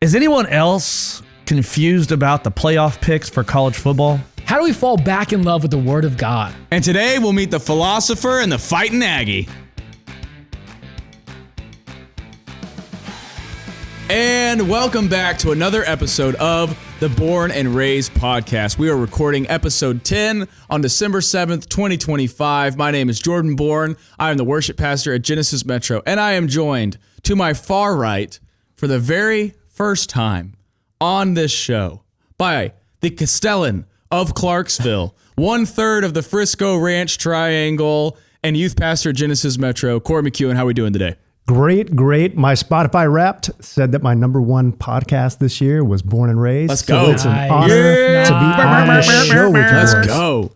Is anyone else confused about the playoff picks for college football? How do we fall back in love with the Word of God? And today we'll meet the philosopher and the fighting Aggie. And welcome back to another episode of the Bourne and Raised podcast. We are recording episode 10 on December 7th, 2025. My name is Jordan Bourne. I am the worship pastor at Genesis Metro, and I am joined to my far right for the very first time on this show by the Castellan of Clarksville, 1/3 of the Frisco Ranch Triangle, and youth pastor at Genesis Metro, Korey McEwin. How are we doing today? Great. My Spotify Wrapped said that my number one podcast this year was Bourne and Raised. Let's go. So it's an honor to be on the show with you. Let's go.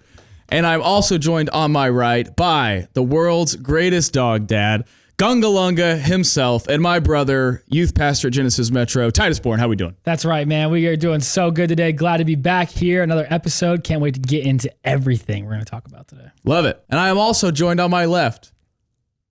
And I'm also joined on my right by the world's greatest dog dad, Gungalunga himself, and my brother, youth pastor at Genesis Metro, Titus Bourne. How we doing? That's right, man. We are doing so good today. Glad to be back here. Another episode. Can't wait to get into everything we're going to talk about today. Love it. And I am also joined on my left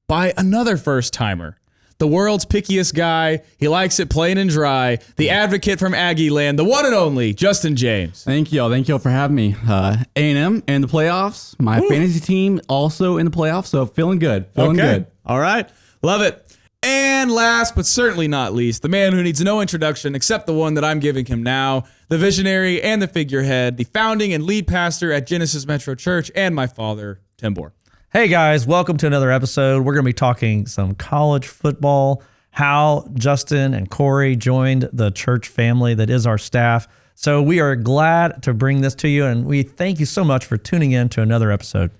by another first-timer, the world's pickiest guy. He likes it plain and dry, the advocate from Aggie Land, the one and only Justin James. Thank y'all for having me. A&M in the playoffs. My fantasy team also in the playoffs, so feeling good. Good. All right. Love it. And last but certainly not least, the man who needs no introduction except the one that I'm giving him now, the visionary and the figurehead, the founding and lead pastor at Genesis Metro Church, and my father, Tim Bourne. Hey guys, welcome to another episode. We're going to be talking some college football, how Justin and Korey joined the church family that is our staff. So we are glad to bring this to you, and we thank you so much for tuning in to another episode.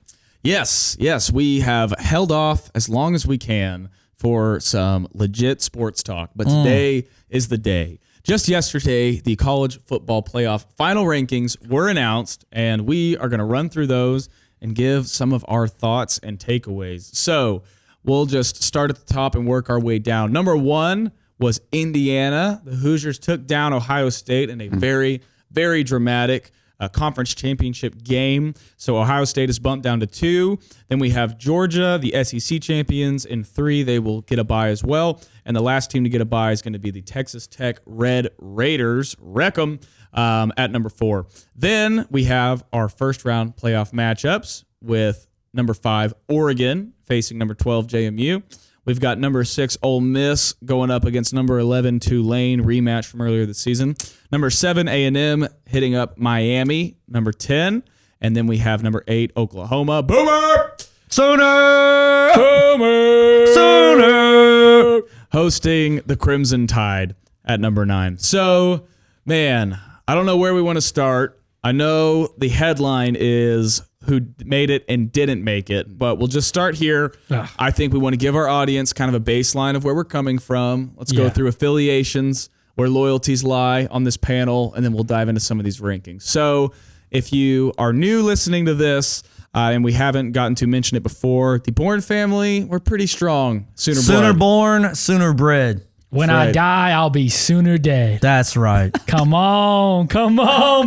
Yes, we have held off as long as we can for some legit sports talk, but today is the day. Just yesterday, the college football playoff final rankings were announced, and we are going to run through those and give some of our thoughts and takeaways. So we'll just start at the top and work our way down. Number one was Indiana. The Hoosiers took down Ohio State in a very, very dramatic conference championship game. So Ohio State is bumped down to 2. Then we have Georgia, the SEC champions, in 3. They will get a bye as well. And the last team to get a bye is going to be the Texas Tech Red Raiders. Wreck 'em. At number 4. Then we have our first round playoff matchups with number 5, Oregon, facing number 12, JMU. We've got number 6, Ole Miss, going up against number 11, Tulane, rematch from earlier this season. Number 7, A&M, hitting up Miami, number 10. And then we have number 8, Oklahoma. Boomer! Sooner! Boomer! Sooner! Hosting the Crimson Tide at number 9. So, man, I don't know where we want to start. I know the headline is who made it and didn't make it, but we'll just start here. I think we want to give our audience kind of a baseline of where we're coming from. Let's go through affiliations, where loyalties lie on this panel, and then we'll dive into some of these rankings. So if you are new listening to this, and we haven't gotten to mention it before, the Bourne family, we're pretty strong. Sooner born, sooner bred. When I die, I'll be sooner dead. That's right. Come on,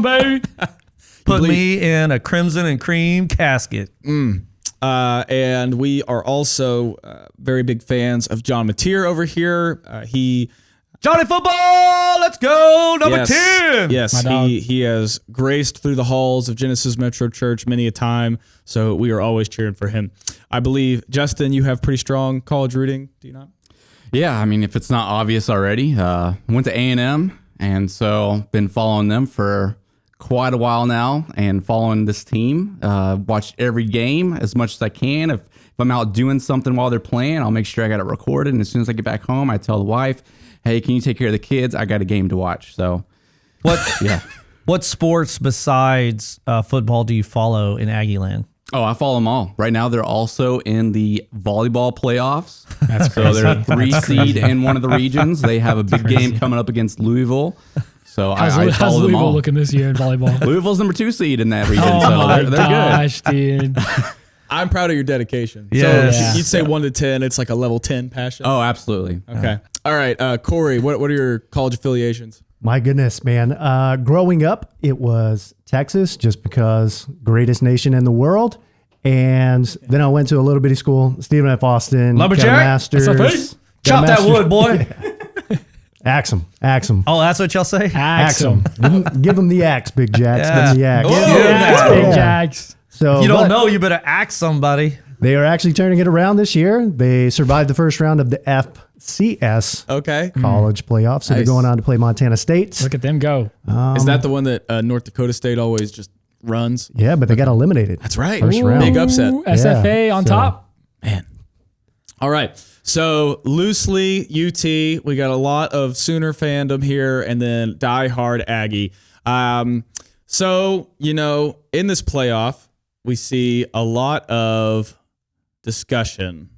baby. Put me in a crimson and cream casket. And we are also very big fans of John Mateer over here. Johnny Football, let's go, number 10. Yes, he has graced through the halls of Genesis Metro Church many a time, so we are always cheering for him. I believe, Justin, you have pretty strong college rooting, do you not? Yeah, I mean, if it's not obvious already, went to A&M, and so been following them for quite a while now and following this team. Watched every game as much as I can. If I'm out doing something while they're playing, I'll make sure I got it recorded, and as soon as I get back home, I tell the wife, hey, can you take care of the kids? I got a game to watch. So, What sports besides football do you follow in Aggie Land? Oh, I follow them all. Right now, they're also in the volleyball playoffs. That's crazy. So they're a 3 seed in one of the regions. They have a big game coming up against Louisville. So I follow how's them Louisville all. looking this year in volleyball? Louisville's number 2 seed in that region, Oh so my they're gosh, dude. I'm proud of your dedication. Yes. So you'd say 1 to 10, it's like a level 10 passion? good. Oh, absolutely. Okay. All right, Korey, what are your college affiliations? My goodness, man. Growing up, it was Texas, just because greatest nation in the world. And then I went to a little bitty school, Stephen F. Austin. Lumberjack? got a master's. Chop that wood, boy. Axe 'em. Axe 'em. Oh, that's what y'all say? Axe 'em. Give 'em the axe, Big Jacks. Give 'em the axe. Oh, Axe, Big Yeah. Jacks. So You don't but know, you better ask somebody. They are actually turning it around this year. They survived the first round of the FCS Okay. college playoffs. So they're Nice. going on to play Montana State. Look at them go. Is that the one that North Dakota State always just runs? Yeah, but they got eliminated. That's right. First round. Big upset. Ooh, SFA on so- top. Man. All right. So loosely UT, we got a lot of Sooner fandom here and then diehard Aggie. So, in this playoff, we see a lot of discussion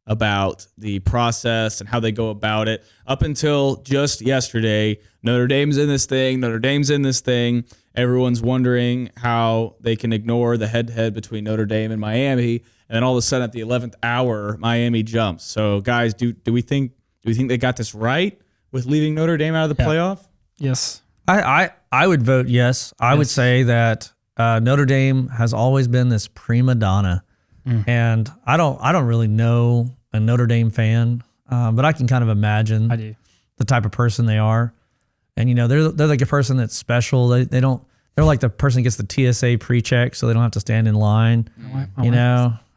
about the process and how they go about it. Up until just yesterday, Notre Dame's in this thing. Everyone's wondering how they can ignore the head-to-head between Notre Dame and Miami. And then all of a sudden at the 11th hour, Miami jumps. So guys, do we think they got this right with leaving Notre Dame out of the playoff? Yes. I would vote yes. I would say that Notre Dame has always been this prima donna, and I don't really know a Notre Dame fan, but I can kind of imagine I do. the type of person they are, and they're like a person that's special. They're like the person that gets the TSA pre-check, so they don't have to stand in line,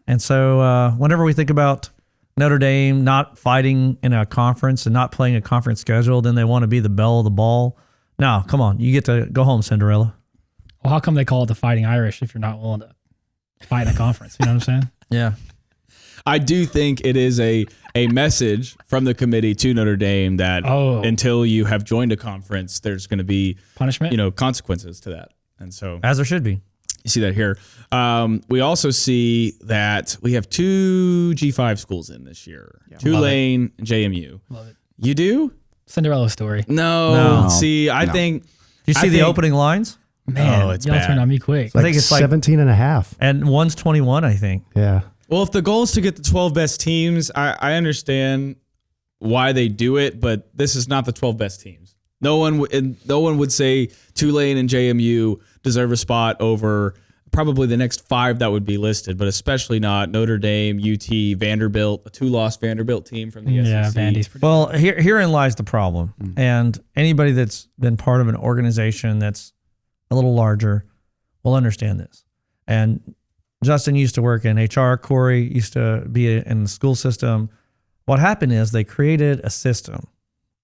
And so whenever we think about Notre Dame not fighting in a conference and not playing a conference schedule, then they want to be the belle of the ball. No, come on. You get to go home, Cinderella. Well, how come they call it the Fighting Irish if you're not willing to fight in a conference? You know what I'm saying? Yeah. I do think it is a message from the committee to Notre Dame that until you have joined a conference, there's going to be Punishment? Consequences to that. And so As there should be. you see that here. We also see that we have 2 G5 schools in this year. Tulane and JMU. Love it. You do? Cinderella story. No. See, I think... Did you see the opening lines? Man, it's y'all bad. turned on me quick. I think it's like 17 and a half. And one's 21, I think. Yeah. Well, if the goal is to get the 12 best teams, I understand why they do it, but this is not the 12 best teams. No one would say Tulane and JMU deserve a spot over probably the next 5 that would be listed, but especially not Notre Dame, UT, Vanderbilt, a 2-loss Vanderbilt team from the Yeah, SEC. Vandy's pretty Well, herein lies the problem. And anybody that's been part of an organization that's a little larger will understand this. And Justin used to work in HR. Korey used to be in the school system. What happened is they created a system,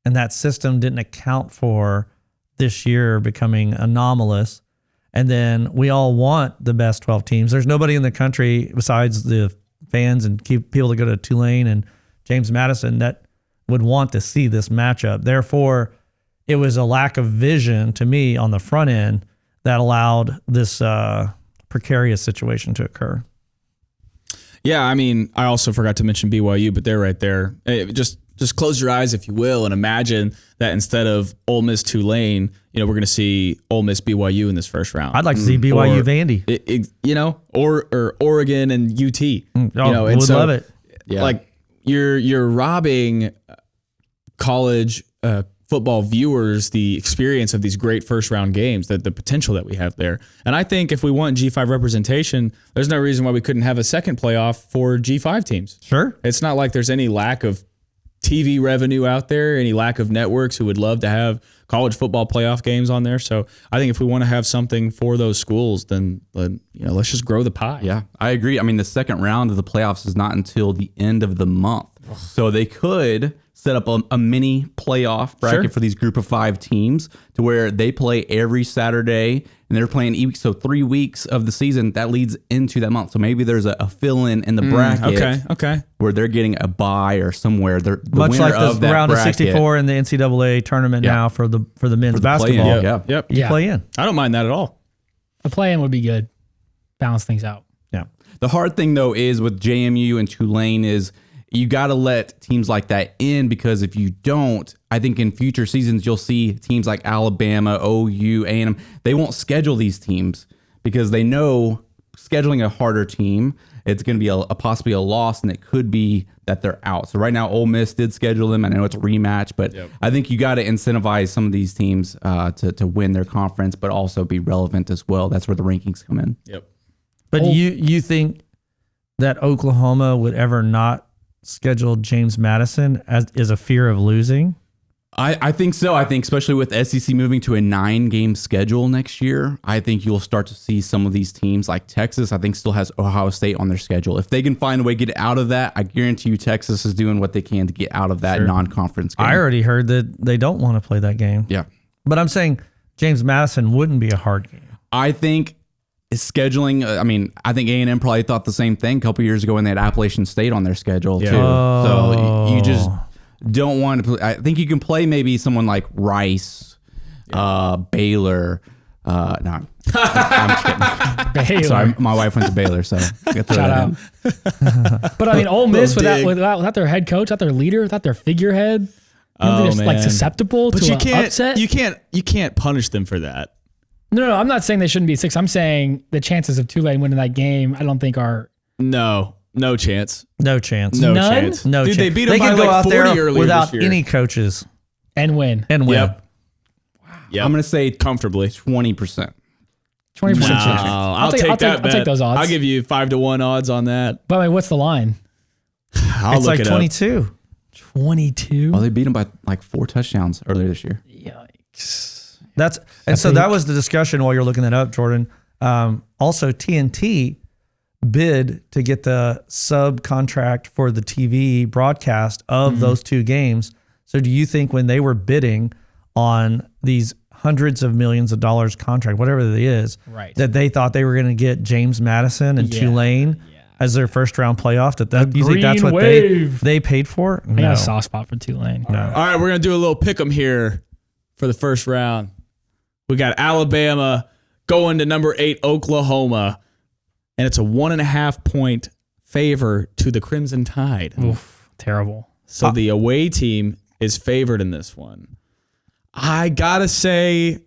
and that system didn't account for this year becoming anomalous. And then we all want the best 12 teams. There's nobody in the country besides the fans and people that go to Tulane and James Madison that would want to see this matchup. Therefore, it was a lack of vision to me on the front end that allowed this precarious situation to occur. Yeah, I mean, I also forgot to mention BYU, but they're right there. Just close your eyes, if you will, and imagine that instead of Ole Miss Tulane, we're going to see Ole Miss BYU in this first round. I'd like to see BYU Vandy. Or Oregon and UT. Would love it. Yeah. Like you're robbing college football viewers the experience of these great first round games, the potential that we have there. And I think if we want G5 representation, there's no reason why we couldn't have a second playoff for G5 teams. Sure. It's not like there's any lack of TV revenue out there, any lack of networks who would love to have college football playoff games on there. So I think if we want to have something for those schools, then let's just grow the pie. Yeah, I agree. I mean, the second round of the playoffs is not until the end of the month. So they could set up a mini playoff bracket for these group of 5 teams to where they play every Saturday and they're playing each. So 3 weeks of the season that leads into that month. So maybe there's a fill-in in the bracket Okay. where they're getting a bye or somewhere. The Much winner like of the that round bracket, of 64 in the NCAA tournament now for the men's basketball. play-in, Yep. You Yeah. play in. I don't mind that at all. A play-in would be good. Balance things out. Yeah. The hard thing, though, is with JMU and Tulane is you got to let teams like that in, because if you don't, I think in future seasons, you'll see teams like Alabama, OU, A&M, they won't schedule these teams because they know scheduling a harder team, it's going to be possibly a loss, and it could be that they're out. So right now, Ole Miss did schedule them. I know it's a rematch, but I think you got to incentivize some of these teams to win their conference, but also be relevant as well. That's where the rankings come in. Yep. But you think that Oklahoma would ever not schedule James Madison as is a fear of losing? I think so. I think especially with SEC moving to a 9-game schedule next year, I think you'll start to see some of these teams like Texas, I think still has Ohio State on their schedule. If they can find a way to get out of that, I guarantee you Texas is doing what they can to get out of that non-conference game. I already heard that they don't want to play that game. Yeah. But I'm saying James Madison wouldn't be a hard game. I think scheduling, I think A&M probably thought the same thing a couple years ago when they had Appalachian State on their schedule too. So you just don't want to play. I think you can play maybe someone like Rice, Baylor. No, I'm kidding. Baylor. Sorry, my wife went to Baylor, so I got to throw Shout that out. in. But I mean, Ole Miss dig. without their head coach, without their leader, without their figurehead, they're just like susceptible to an upset. You can't punish them for that. No, I'm not saying they shouldn't be 6. I'm saying the chances of Tulane winning that game, I don't think are. No chance. No chance. No None? chance. No Dude, chance. they beat them by could go like out 40 there earlier without this year. any coaches And win. and win. Yep. I'm going to say Comfortably. 20%. 20% No, chance. I'll take that bet. I'll take those odds. I'll give you 5-1 odds on that. But I mean, what's the line? I'll It's look like it 22. 22. Well, they beat them by like 4 touchdowns earlier this year. Yikes. So that was the discussion while you're looking that up, Jordan. Also, TNT bid to get the subcontract for the TV broadcast of those 2 games. So do you think when they were bidding on these hundreds of millions of dollars contract, whatever it is, Right. that they thought they were going to get James Madison and Tulane as their first round playoff? That you think that's green what wave. they paid for? I got a soft spot for Tulane. No. All right, we're going to do a little pick 'em here for the first round. We got Alabama going to number 8, Oklahoma, and it's a 1.5 point favor to the Crimson Tide. Oof, terrible. So the away team is favored in this one. I got to say,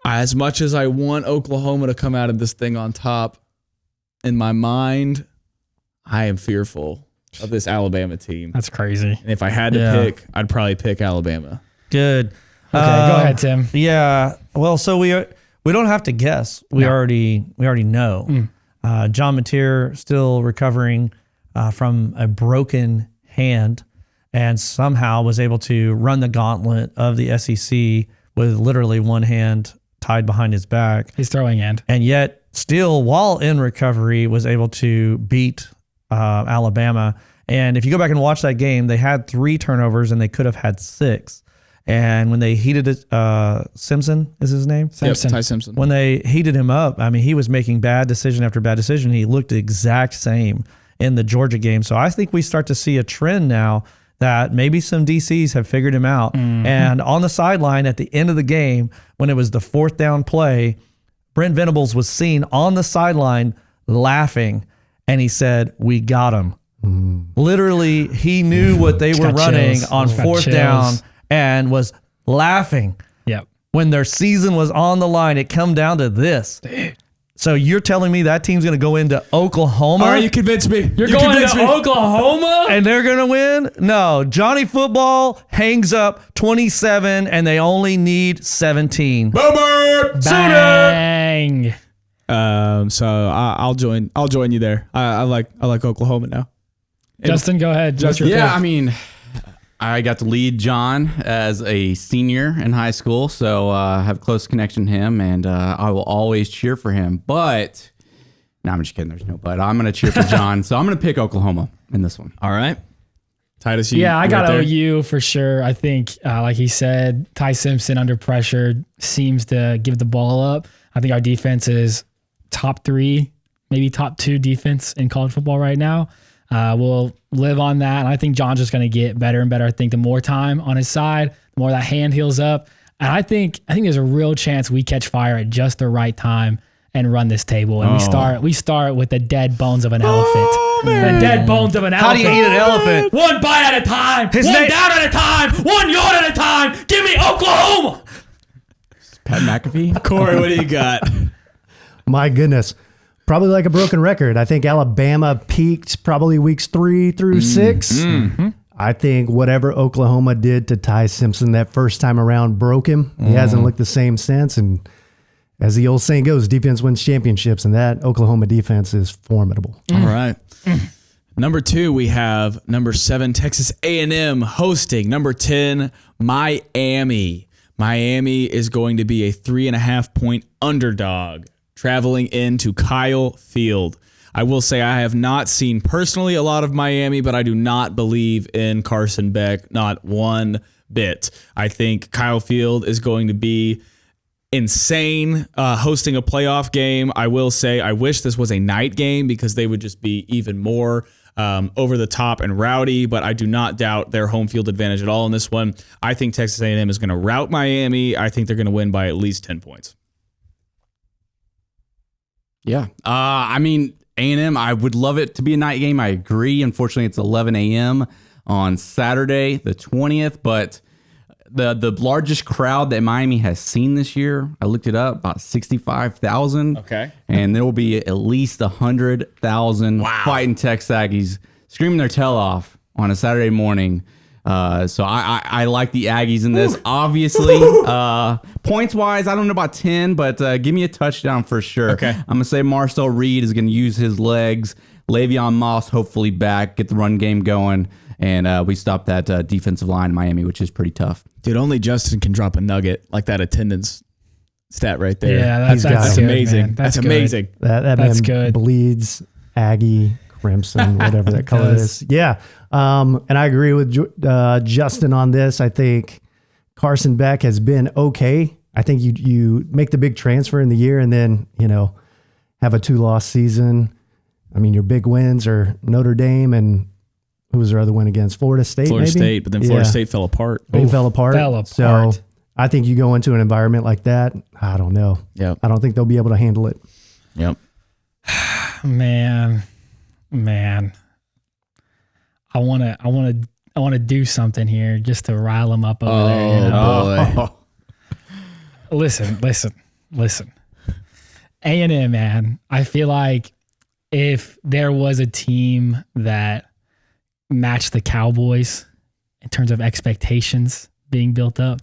as much as I want Oklahoma to come out of this thing on top, in my mind, I am fearful of this Alabama team. That's crazy. And if I had to pick, I'd probably pick Alabama. Good. Okay, go ahead, Tim. Yeah. Well, so we don't have to guess. We already know. John Mateer still recovering from a broken hand, and somehow was able to run the gauntlet of the SEC with literally one hand tied behind his back, His throwing hand. and yet still, while in recovery, was able to beat Alabama. And if you go back and watch that game, they had 3 turnovers and they could have had 6. And when they heated it, Simpson is his name? Simpson. Yep, Ty Simpson. When they heated him up, I mean, he was making bad decision after bad decision. He looked the exact same in the Georgia game. So I think we start to see a trend now that maybe some DCs have figured him out. And on the sideline at the end of the game, when it was the 4th down play, Brent Venables was seen on the sideline laughing, and he said, "We got him." Literally, he knew what they were got running chills. on Just got 4th down chills. and was laughing. Yep. When their season was on the line, it come down to this. So you're telling me that team's going to go into Oklahoma? All right, you convinced me. You're You going convinced to me. Oklahoma? and they're going to win? No. Johnny Football hangs up 27, and they only need 17. Boomer! Bang. So I'll join you there. I like Oklahoma now. Justin, go ahead. What's your Yeah, pick? I mean, I got to lead John as a senior in high school, so I have a close connection to him, and I will always cheer for him. But, no, I'm just kidding. There's no but. I'm going to cheer for John, so I'm going to pick Oklahoma in this one. All right. Titus, I you got right there? OU for sure. I think, like he said, Ty Simpson under pressure seems to give the ball up. I think our defense is top 3, maybe top 2 defense in college football right now. We'll live on that. And I think John's just going to get better and better. I think the more time on his side, the more that hand heals up. And I think there's a real chance we catch fire at just the right time and run this table. And we start with the dead bones of an elephant. The dead bones of an How do elephant. you eat an elephant? One bite at a time. One down at a time. 1 yard at a time. Give me Oklahoma. Pat McAfee? Korey, what do you got? My goodness. Probably like a broken record. I think Alabama peaked probably weeks 3 through 6. I think whatever Oklahoma did to Ty Simpson that first time around broke him. He hasn't looked the same since. And as the old saying goes, defense wins championships, and that Oklahoma defense is formidable. All right. Number 2, we have number 7, Texas A&M hosting number 10, Miami. Miami is going to be a 3.5-point underdog traveling into Kyle Field. I will say I have not seen personally a lot of Miami, but I do not believe in Carson Beck, not one bit. I think Kyle Field is going to be insane hosting a playoff game. I will say I wish this was a night game because they would just be even more over the top and rowdy, but I do not doubt their home field advantage at all in this one. I think Texas A&M is going to rout Miami. I think they're going to win by at least 10 points. Yeah. I mean, A&M, I would love it to be a night game. I agree. Unfortunately, it's 11 a.m. on Saturday, the 20th, but the largest crowd that Miami has seen this year, I looked it up, about 65,000. Okay. And there will be at least 100,000 fighting Texas Aggies screaming their tail off on a Saturday morning. So I like the Aggies in this. Obviously, points-wise, I don't know about 10, but give me a touchdown for sure. Okay. I'm going to say Marcel Reed is going to use his legs. Le'Veon Moss hopefully back, get the run game going, and we stop that defensive line in Miami, which is pretty tough. Dude, only Justin can drop a nugget like that attendance stat right there. Yeah, that's good, amazing. man. That's good. amazing. That That's man good. bleeds Aggie, crimson, whatever that color is. Yeah. And I agree with Justin on this. I think Carson Beck has been okay. I think you make the big transfer in the year and then, have a 2-loss season. I mean, your big wins are Notre Dame and who was their other win against? Florida State, Florida maybe? State, but then Florida State fell apart. They fell apart. So apart. I think you go into an environment like that, I don't know. Yep. I don't think they'll be able to handle it. Yep. Man. I want to do something here just to rile them up over there. Boy. Listen. A&M, man. I feel like if there was a team that matched the Cowboys in terms of expectations being built up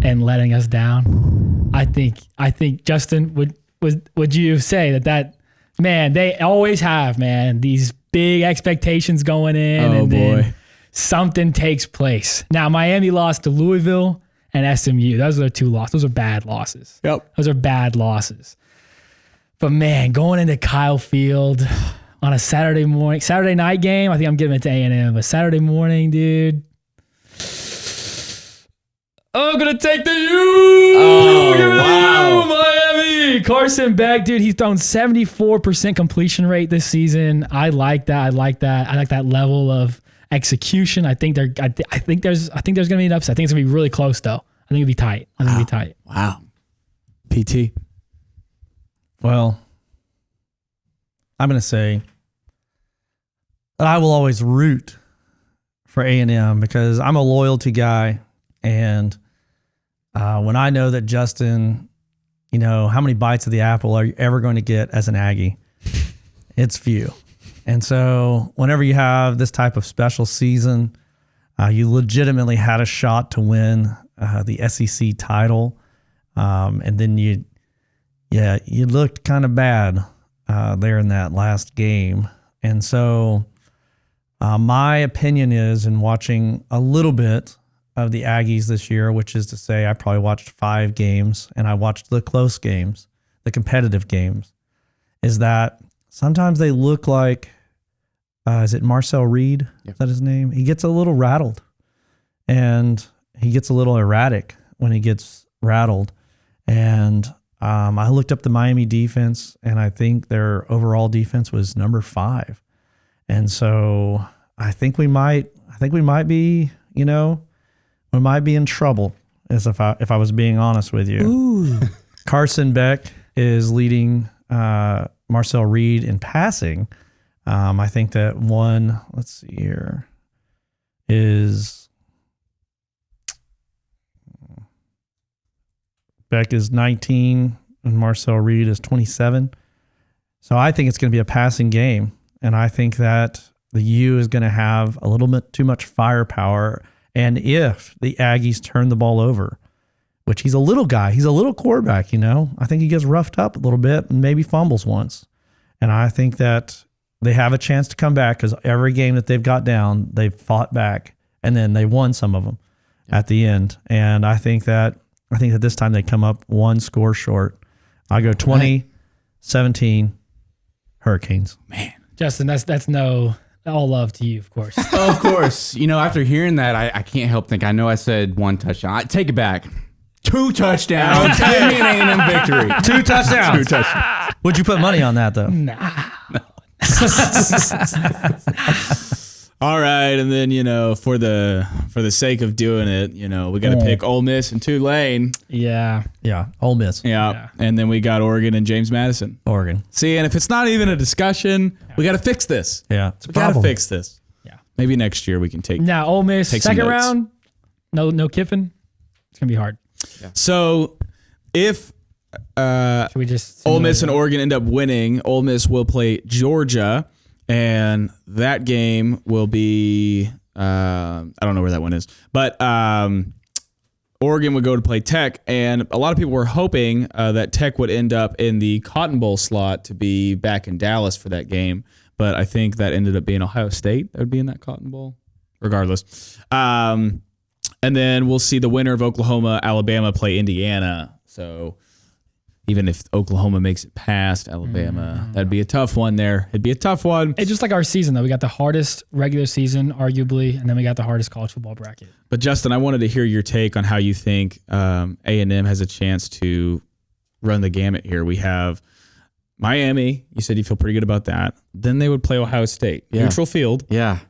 and letting us down, I think Justin would you say that man, they always have, man, these big expectations going in then something takes place. Now, Miami lost to Louisville and SMU. Those are 2 losses. Those are bad losses. Yep. Those are bad losses. But man, going into Kyle Field on a Saturday night game, I think I'm giving it to A&M. But Saturday morning, dude, I'm going to take the U. Wow. Miami. Carson Beck, dude, he's thrown 74% completion rate this season. I like that. I like that level of execution. I think there's going to be an upset. I think it's going to be really close, though. I think it'll be tight. Wow. PT. Well, I'm going to say that I will always root for A&M because I'm a loyalty guy. And when I know that Justin, how many bites of the apple are you ever going to get as an Aggie? It's few. And so whenever you have this type of special season, you legitimately had a shot to win the SEC title. And then you looked kind of bad there in that last game. And so my opinion is, in watching a little bit of the Aggies this year, which is to say I probably watched 5 games and I watched the close games, the competitive games, is that sometimes they look like, is it Marcel Reed? Yep. Is that his name? He gets a little rattled and he gets a little erratic when he gets rattled. And I looked up the Miami defense and I think their overall defense was number 5. And so I think we might be, we might be in trouble, as if I was being honest with you. Ooh. Carson Beck is leading Marcel Reed in passing. I think that one, let's see here, is Beck is 19 and Marcel Reed is 27. So I think it's going to be a passing game. And I think that the U is going to have a little bit too much firepower. And if the Aggies turn the ball over, which he's a little guy, he's a little quarterback, I think he gets roughed up a little bit and maybe fumbles once. And I think that they have a chance to come back because every game that they've got down, they've fought back, and then they won some of them at the end. And I think that this time they come up one score short. I go 20-17 Hurricanes. Man. Justin, that's no all love to you, of course. Of course. After hearing that, I can't help think. I know I said 1 touchdown. I take it back. 2 touchdowns. Give me an A&M victory. 2 touchdowns. 2 touchdowns. Would you put money on that though? Nah. All right, and then for the sake of doing it, we got to pick Ole Miss and Tulane. Yeah. Yeah, Ole Miss. Yeah, and then we got Oregon and James Madison. Oregon. See, and if it's not even a discussion, we got to fix this. Yeah, We got to fix this. Yeah. Maybe next year we can take. Now, Ole Miss, Take some second notes. round, no Kiffin. It's going to be hard. So if Should we just Ole Miss and Oregon end up winning, Ole Miss will play Georgia, and that game will be I don't know where that one is, but Oregon would go to play Tech, and a lot of people were hoping that Tech would end up in the Cotton Bowl slot to be back in Dallas for that game, but I think that ended up being Ohio State that would be in that Cotton Bowl. Regardless, and then we'll see the winner of Oklahoma, Alabama play Indiana. So even if Oklahoma makes it past Alabama, that'd be a tough one there. It'd be a tough one. It's just like our season, though. We got the hardest regular season, arguably, and then we got the hardest college football bracket. But Justin, I wanted to hear your take on how you think A&M has a chance to run the gamut here. We have Miami. You said you feel pretty good about that. Then they would play Ohio State. Yeah. Neutral field. Yeah.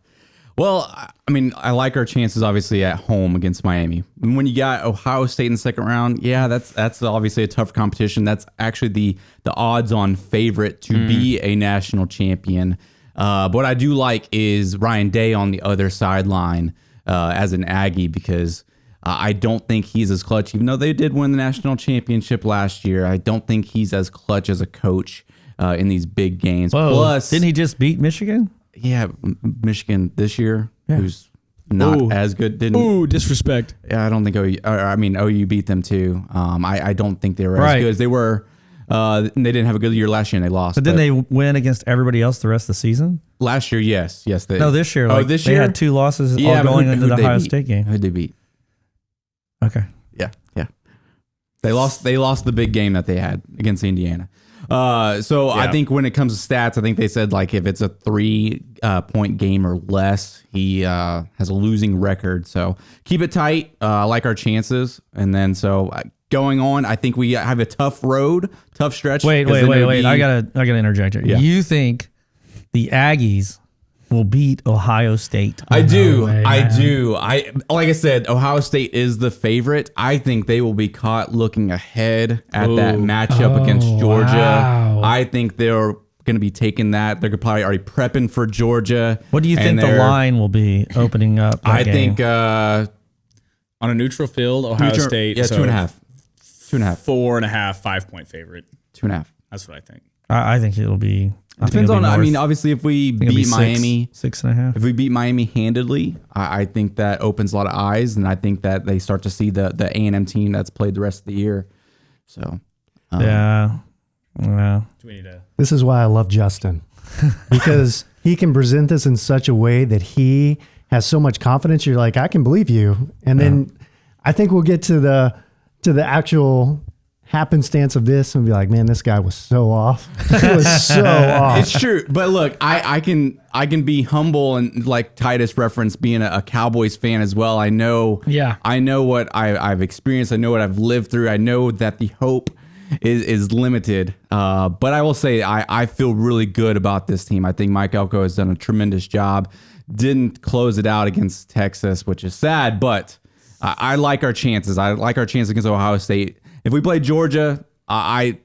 Well, I mean, I like our chances obviously at home against Miami. When you got Ohio State in the second round, yeah, that's obviously a tough competition. That's actually the odds-on favorite to be a national champion. But what I do like is Ryan Day on the other sideline as an Aggie, because I don't think he's as clutch, even though they did win the national championship last year. I don't think he's as clutch as a coach in these big games. Whoa, Plus, didn't he just beat Michigan? yeah, Michigan this year, who's not as good. Didn't. Ooh, disrespect. Yeah, I don't think OU beat them too. I don't think they were Right. as good as they were. They didn't have a good year last year and they lost. But didn't they win against everybody else the rest of the season? last year, yes. They, No, this year. Like, this they year had 2 losses Yeah, all but going who- into who'd the they Ohio beat? State game. Who'd they beat? Okay. Yeah. They lost the big game that they had against Indiana. So I think when it comes to stats, I think they said like if it's a 3-point game or less, he has a losing record. So keep it tight. I like our chances. And then going on, I think we have a tough stretch. Wait. 'cause then it'll be- I gotta interject here. Yeah. You think the Aggies will beat Ohio State? I do. way, I man. do. Like I said, Ohio State is the favorite. I think they will be caught looking ahead at that matchup against Georgia. Wow. I think they're going to be taking that. They're probably already prepping for Georgia. What do you think the line will be opening up? that I game? think On a neutral field, Ohio State. Yeah, so 2.5. 2.5. 4.5, 5-point favorite. 2.5. That's what I think. I think it'll be. Depends on. I mean, obviously, if we beat Miami, 6.5. if we beat Miami handedly, I think that opens a lot of eyes, and I think that they start to see the A&M team that's played the rest of the year. So, Yeah. Do we need to? This is why I love Justin, because he can present this in such a way that he has so much confidence. You're like, I can believe you. And then I think we'll get to the actual happenstance of this and be like, man, this guy was so off. He was so off. it's true, but look, I can be humble and like Titus referenced being a Cowboys fan as well. I know what I've experienced. I know what I've lived through. I know that the hope is limited. But I will say I feel really good about this team. I think Mike Elko has done a tremendous job. Didn't close it out against Texas, which is sad, but I like our chances. I like our chances against Ohio State. If we play Georgia, I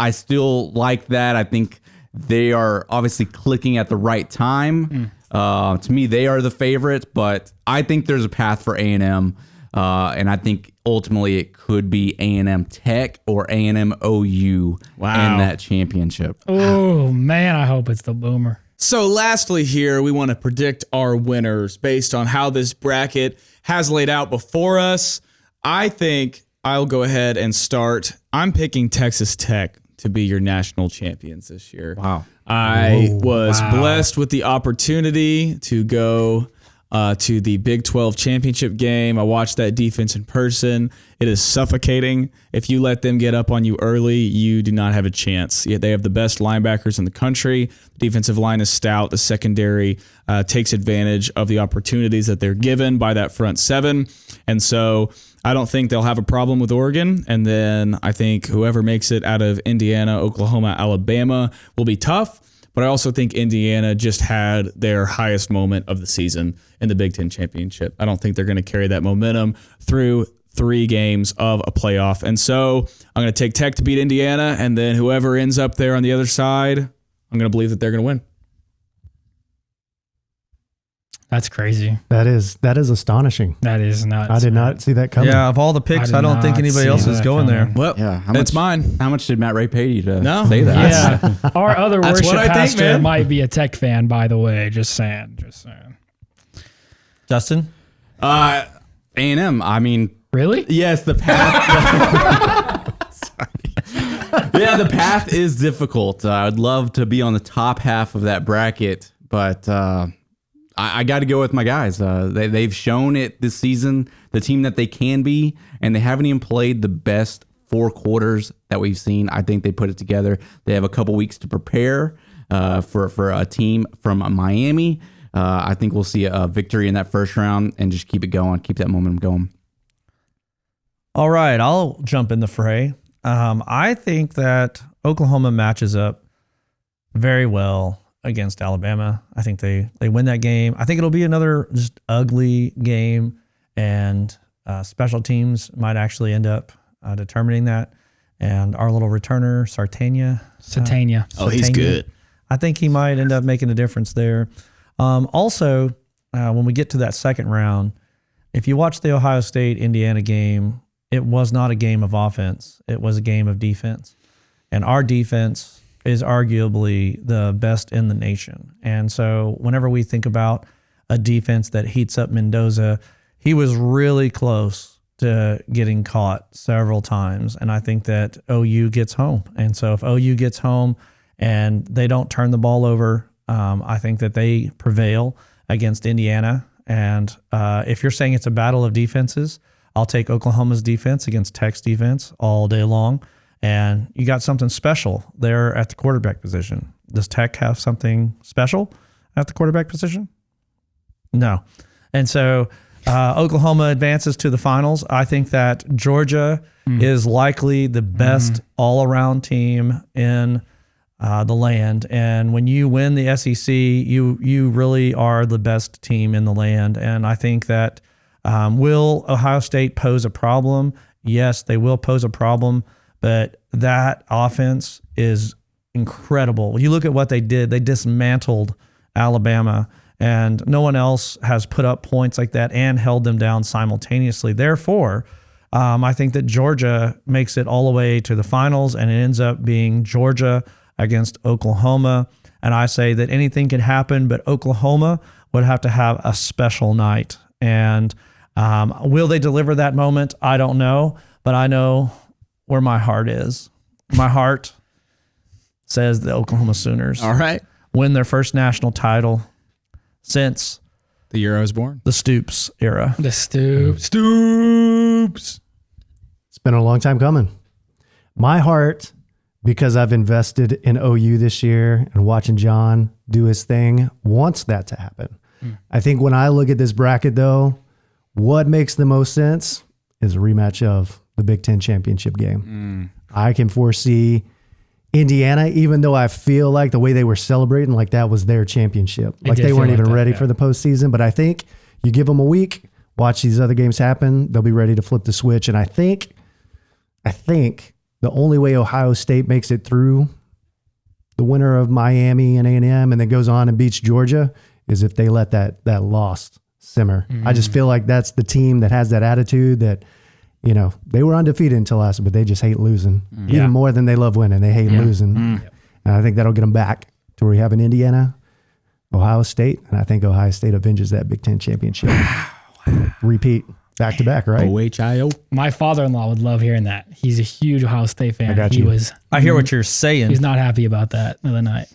still like that. I think they are obviously clicking at the right time. To me, they are the favorite, but I think there's a path for A&M, and I think ultimately it could be A&M Tech or A&M OU in that championship. Oh, man, I hope it's the Boomer. So lastly here, we want to predict our winners based on how this bracket has laid out before us. I think I'll go ahead and start. I'm picking Texas Tech to be your national champions this year. Wow. I was blessed with the opportunity to go to the Big 12 championship game. I watched that defense in person. It is suffocating. If you let them get up on you early, you do not have a chance. Yet they have the best linebackers in the country. The defensive line is stout. The secondary takes advantage of the opportunities that they're given by that front seven. And so I don't think they'll have a problem with Oregon. And then I think whoever makes it out of Indiana, Oklahoma, Alabama will be tough. But I also think Indiana just had their highest moment of the season in the Big Ten championship. I don't think they're going to carry that momentum through 3 games of a playoff. And so I'm going to take Tech to beat Indiana, and then whoever ends up there on the other side, I'm going to believe that they're going to win. That's crazy. That is astonishing. That is nuts. I did not see that coming. Yeah, of all the picks, I don't think anybody else is going there. Well, Yeah. that's mine. How much did Matt Ray pay you to No. say that? Yeah. Our other That's worship what I think, pastor man. might be a Tech fan, by the way. Just saying. Justin? A&M. I mean, Really? yes, the path. Yeah, the path is difficult. I'd love to be on the top half of that bracket, but I got to go with my guys. They've shown it this season, the team that they can be, and they haven't even played the best 4 quarters that we've seen. I think they put it together. They have a couple weeks to prepare for a team from Miami. I think we'll see a victory in that first round and just keep it going, keep that momentum going. All right, I'll jump in the fray. I think that Oklahoma matches up very well against Alabama. I think they win that game. I think it'll be another just ugly game, and special teams might actually end up determining that. And our little returner, Sartania. He's good. I think he might end up making a difference there. Also, when we get to that second round, if you watch the Ohio State-Indiana game, it was not a game of offense. It was a game of defense. And our defense is arguably the best in the nation. And so whenever we think about a defense that heats up Mendoza, he was really close to getting caught several times. And I think that OU gets home. And so if OU gets home and they don't turn the ball over, I think that they prevail against Indiana. And if you're saying it's a battle of defenses, I'll take Oklahoma's defense against Tech's defense all day long. And you got something special there at the quarterback position. Does Tech have something special at the quarterback position? No. And so Oklahoma advances to the finals. I think that Georgia is likely the best all-around team in the land. And when you win the SEC, you really are the best team in the land. And I think that will Ohio State pose a problem? Yes, they will pose a problem. But that offense is incredible. You look at what they did. They dismantled Alabama, and no one else has put up points like that and held them down simultaneously. Therefore, I think that Georgia makes it all the way to the finals, and it ends up being Georgia against Oklahoma. And I say that anything can happen, but Oklahoma would have to have a special night. And will they deliver that moment? I don't know, but I know where my heart is. My heart says the Oklahoma Sooners All right. win their first national title since The year I was born. the Stoops era. The Stoops. It's been a long time coming. My heart, because I've invested in OU this year and watching John do his thing, wants that to happen. I think when I look at this bracket, though, what makes the most sense is a rematch of the Big Ten championship game. I can foresee Indiana, even though I feel like the way they were celebrating, like that was their championship. Like did they feel weren't like even that, ready yeah. for the postseason. But I think you give them a week, watch these other games happen, they'll be ready to flip the switch. And I think the only way Ohio State makes it through the winner of Miami and A&M and then goes on and beats Georgia is if they let that loss simmer. I just feel like that's the team that has that attitude that, you know, they were undefeated until last, but they just hate losing. Even more than they love winning. They hate losing. And I think that'll get them back to where we have in Indiana, Ohio State, and I think Ohio State avenges that Big Ten championship. Repeat. Back to back, right? OHIO. My father-in-law would love hearing that. He's a huge Ohio State fan. I got He you. was. I hear what you're saying. He's not happy about that the other night.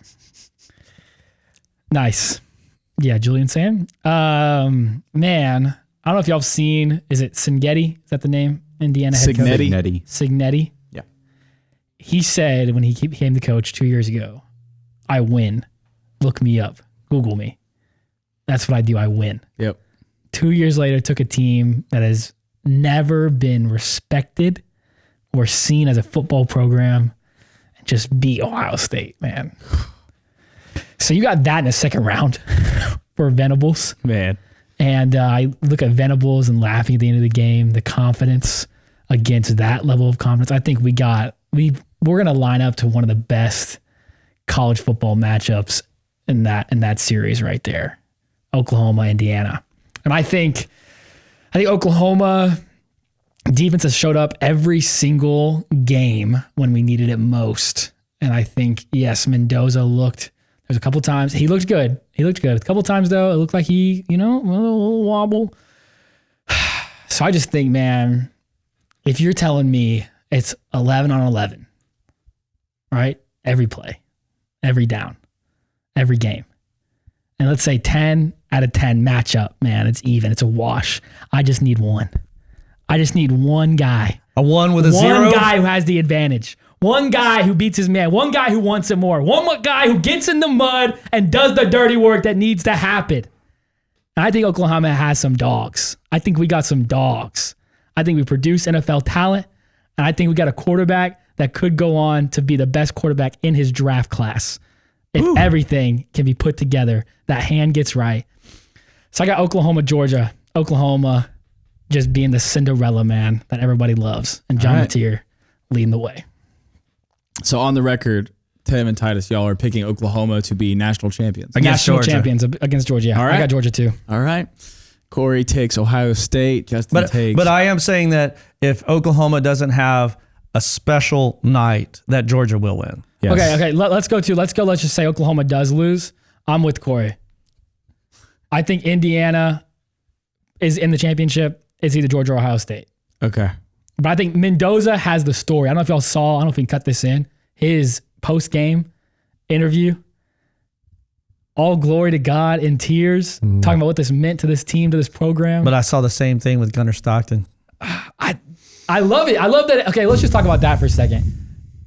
Nice. Yeah, Julian Sam. Man, I don't know if y'all have seen, is it Cignetti? Is that the name? Indiana head coach? Cignetti. Cignetti. Yeah. He said when he became the coach 2 years ago, I win. Look me up. Google me. That's what I do. I win. Yep. 2 years later, took a team that has never been respected or seen as a football program and just beat Ohio State, man. So you got that in the second round for Venables. Man. And I look at Venables and laughing at the end of the game, the confidence against that level of confidence. I think we're going to line up to one of the best college football matchups in that series right there. Oklahoma, Indiana. And I think Oklahoma defense has showed up every single game when we needed it most. And I think, yes, Mendoza there's a couple times he looked good. A couple times though, it looked like he, a little wobble. So I just think, man, if you're telling me it's 11 on 11, right? Every play, every down, every game. And let's say 10 out of 10 matchup, man, it's even. It's a wash. I just need one. I just need one guy. A 1 with a 0? One guy who has the advantage. One guy who beats his man. One guy who wants it more. One guy who gets in the mud and does the dirty work that needs to happen. And I think Oklahoma has some dogs. I think we got some dogs. I think we produce NFL talent. And I think we got a quarterback that could go on to be the best quarterback in his draft class. If everything can be put together, that hand gets right. So I got Oklahoma, Georgia. Oklahoma just being the Cinderella man that everybody loves. And John Mateer leading the way. So on the record, Tim and Titus, y'all are picking Oklahoma to be national champions. National champions against Georgia. Yeah. All right. I got Georgia too. All right. Korey takes Ohio State. Justin takes. But I am saying that if Oklahoma doesn't have a special night, that Georgia will win. Yes. Okay. Let's go. Let's just say Oklahoma does lose. I'm with Korey. I think Indiana is in the championship. It's either Georgia or Ohio State. Okay. But I think Mendoza has the story. I don't know if y'all saw, I don't know if we can cut this in, his post-game interview. All glory to God in tears, talking about what this meant to this team, to this program. But I saw the same thing with Gunnar Stockton. I love it. I love that. Okay, let's just talk about that for a second.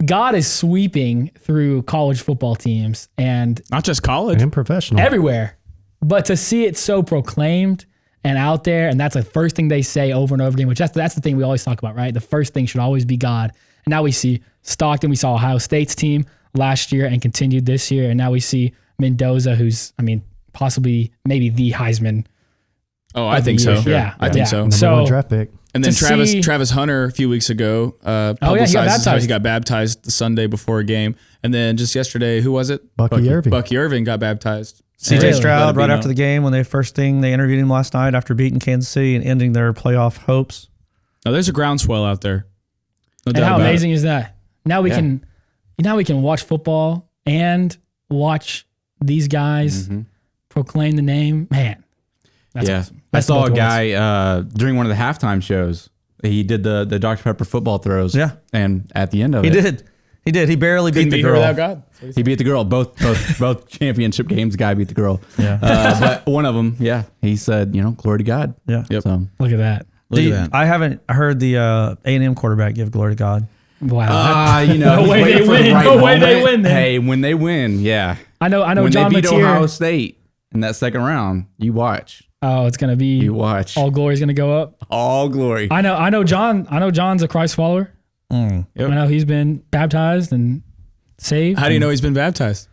God is sweeping through college football teams and Not just college. And professional. everywhere. But to see it so proclaimed and out there, and that's the first thing they say over and over again, which that's the thing we always talk about, right? The first thing should always be God. And now we see Stockton, we saw Ohio State's team last year and continued this year, and now we see Mendoza, who's, possibly maybe the Heisman. Oh, I think so. Yeah. I think so. Number one draft pick. And then to see- Travis Hunter a few weeks ago he got publicized how baptized. he got baptized the Sunday before a game. And then just yesterday, who was it? Bucky Irving. Bucky Irving got baptized. CJ Really? Stroud, Let it be right after known. the game, when they interviewed him last night after beating Kansas City and ending their playoff hopes. Oh, there's a groundswell out there. No And doubt how about it. amazing is that? Now we can watch football and watch these guys proclaim the name. Man, that's awesome. I That's saw a both guy during one of the halftime shows. He did the Dr. Pepper football throws. Yeah. And at the end of He it, did. He did. He barely beat Couldn't the be here girl. without God. he beat the girl. Both championship games, guy beat the girl. Yeah. But one of them, he said, glory to God. Yeah. Yep. So Look at that. Look at that. I haven't heard the A&M quarterback give glory to God. Wow. he's way waiting they for the win. right No way they moment. win then. Hey, when they win, yeah. I know When John they beat Mateer. Ohio State in that second round, you watch. Oh, it's gonna be You watch. all glory's gonna go up. All glory. I know John's a Christ follower. Yep. I know he's been baptized and saved. How do you know he's been baptized?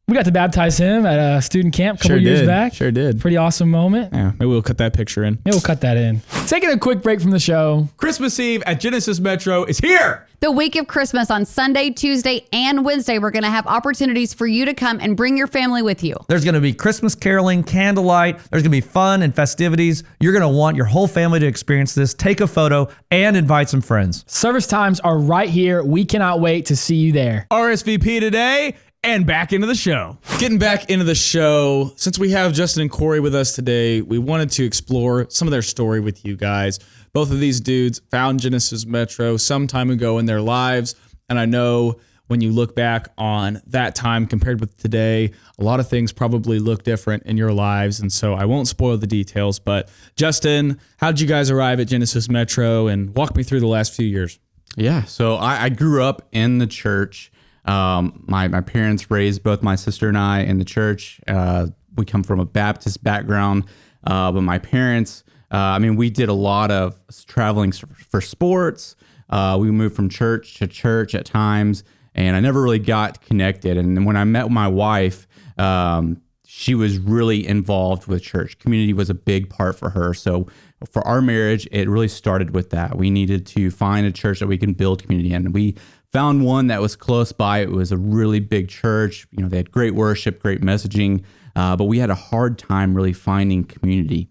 We got to baptize him at a student camp a couple years back. Sure did. Pretty awesome moment. Yeah, maybe we'll cut that picture in. Maybe we'll cut that in. Taking a quick break from the show. Christmas Eve at Genesis Metro is here. The week of Christmas on Sunday, Tuesday, and Wednesday, we're going to have opportunities for you to come and bring your family with you. There's going to be Christmas caroling, candlelight. There's going to be fun and festivities. You're going to want your whole family to experience this. Take a photo and invite some friends. Service times are right here. We cannot wait to see you there. RSVP today. And back into the show. Getting back into the show, since we have Justin and Korey with us today, we wanted to explore some of their story with you guys. Both of these dudes found Genesis Metro some time ago in their lives, and I know when you look back on that time compared with today, a lot of things probably look different in your lives, and so I won't spoil the details. But Justin, how did you guys arrive at Genesis Metro, and walk me through the last few years? Yeah, so I grew up in the church. My parents raised both my sister and I in the church. We come from a Baptist background, but my parents, we did a lot of traveling for sports. We moved from church to church at times, and I never really got connected. And when I met my wife, she was really involved with church. Community was a big part for her. So for our marriage, it really started with that. We needed to find a church that we can build community in. We found one that was close by. It was a really big church. They had great worship, great messaging, but we had a hard time really finding community.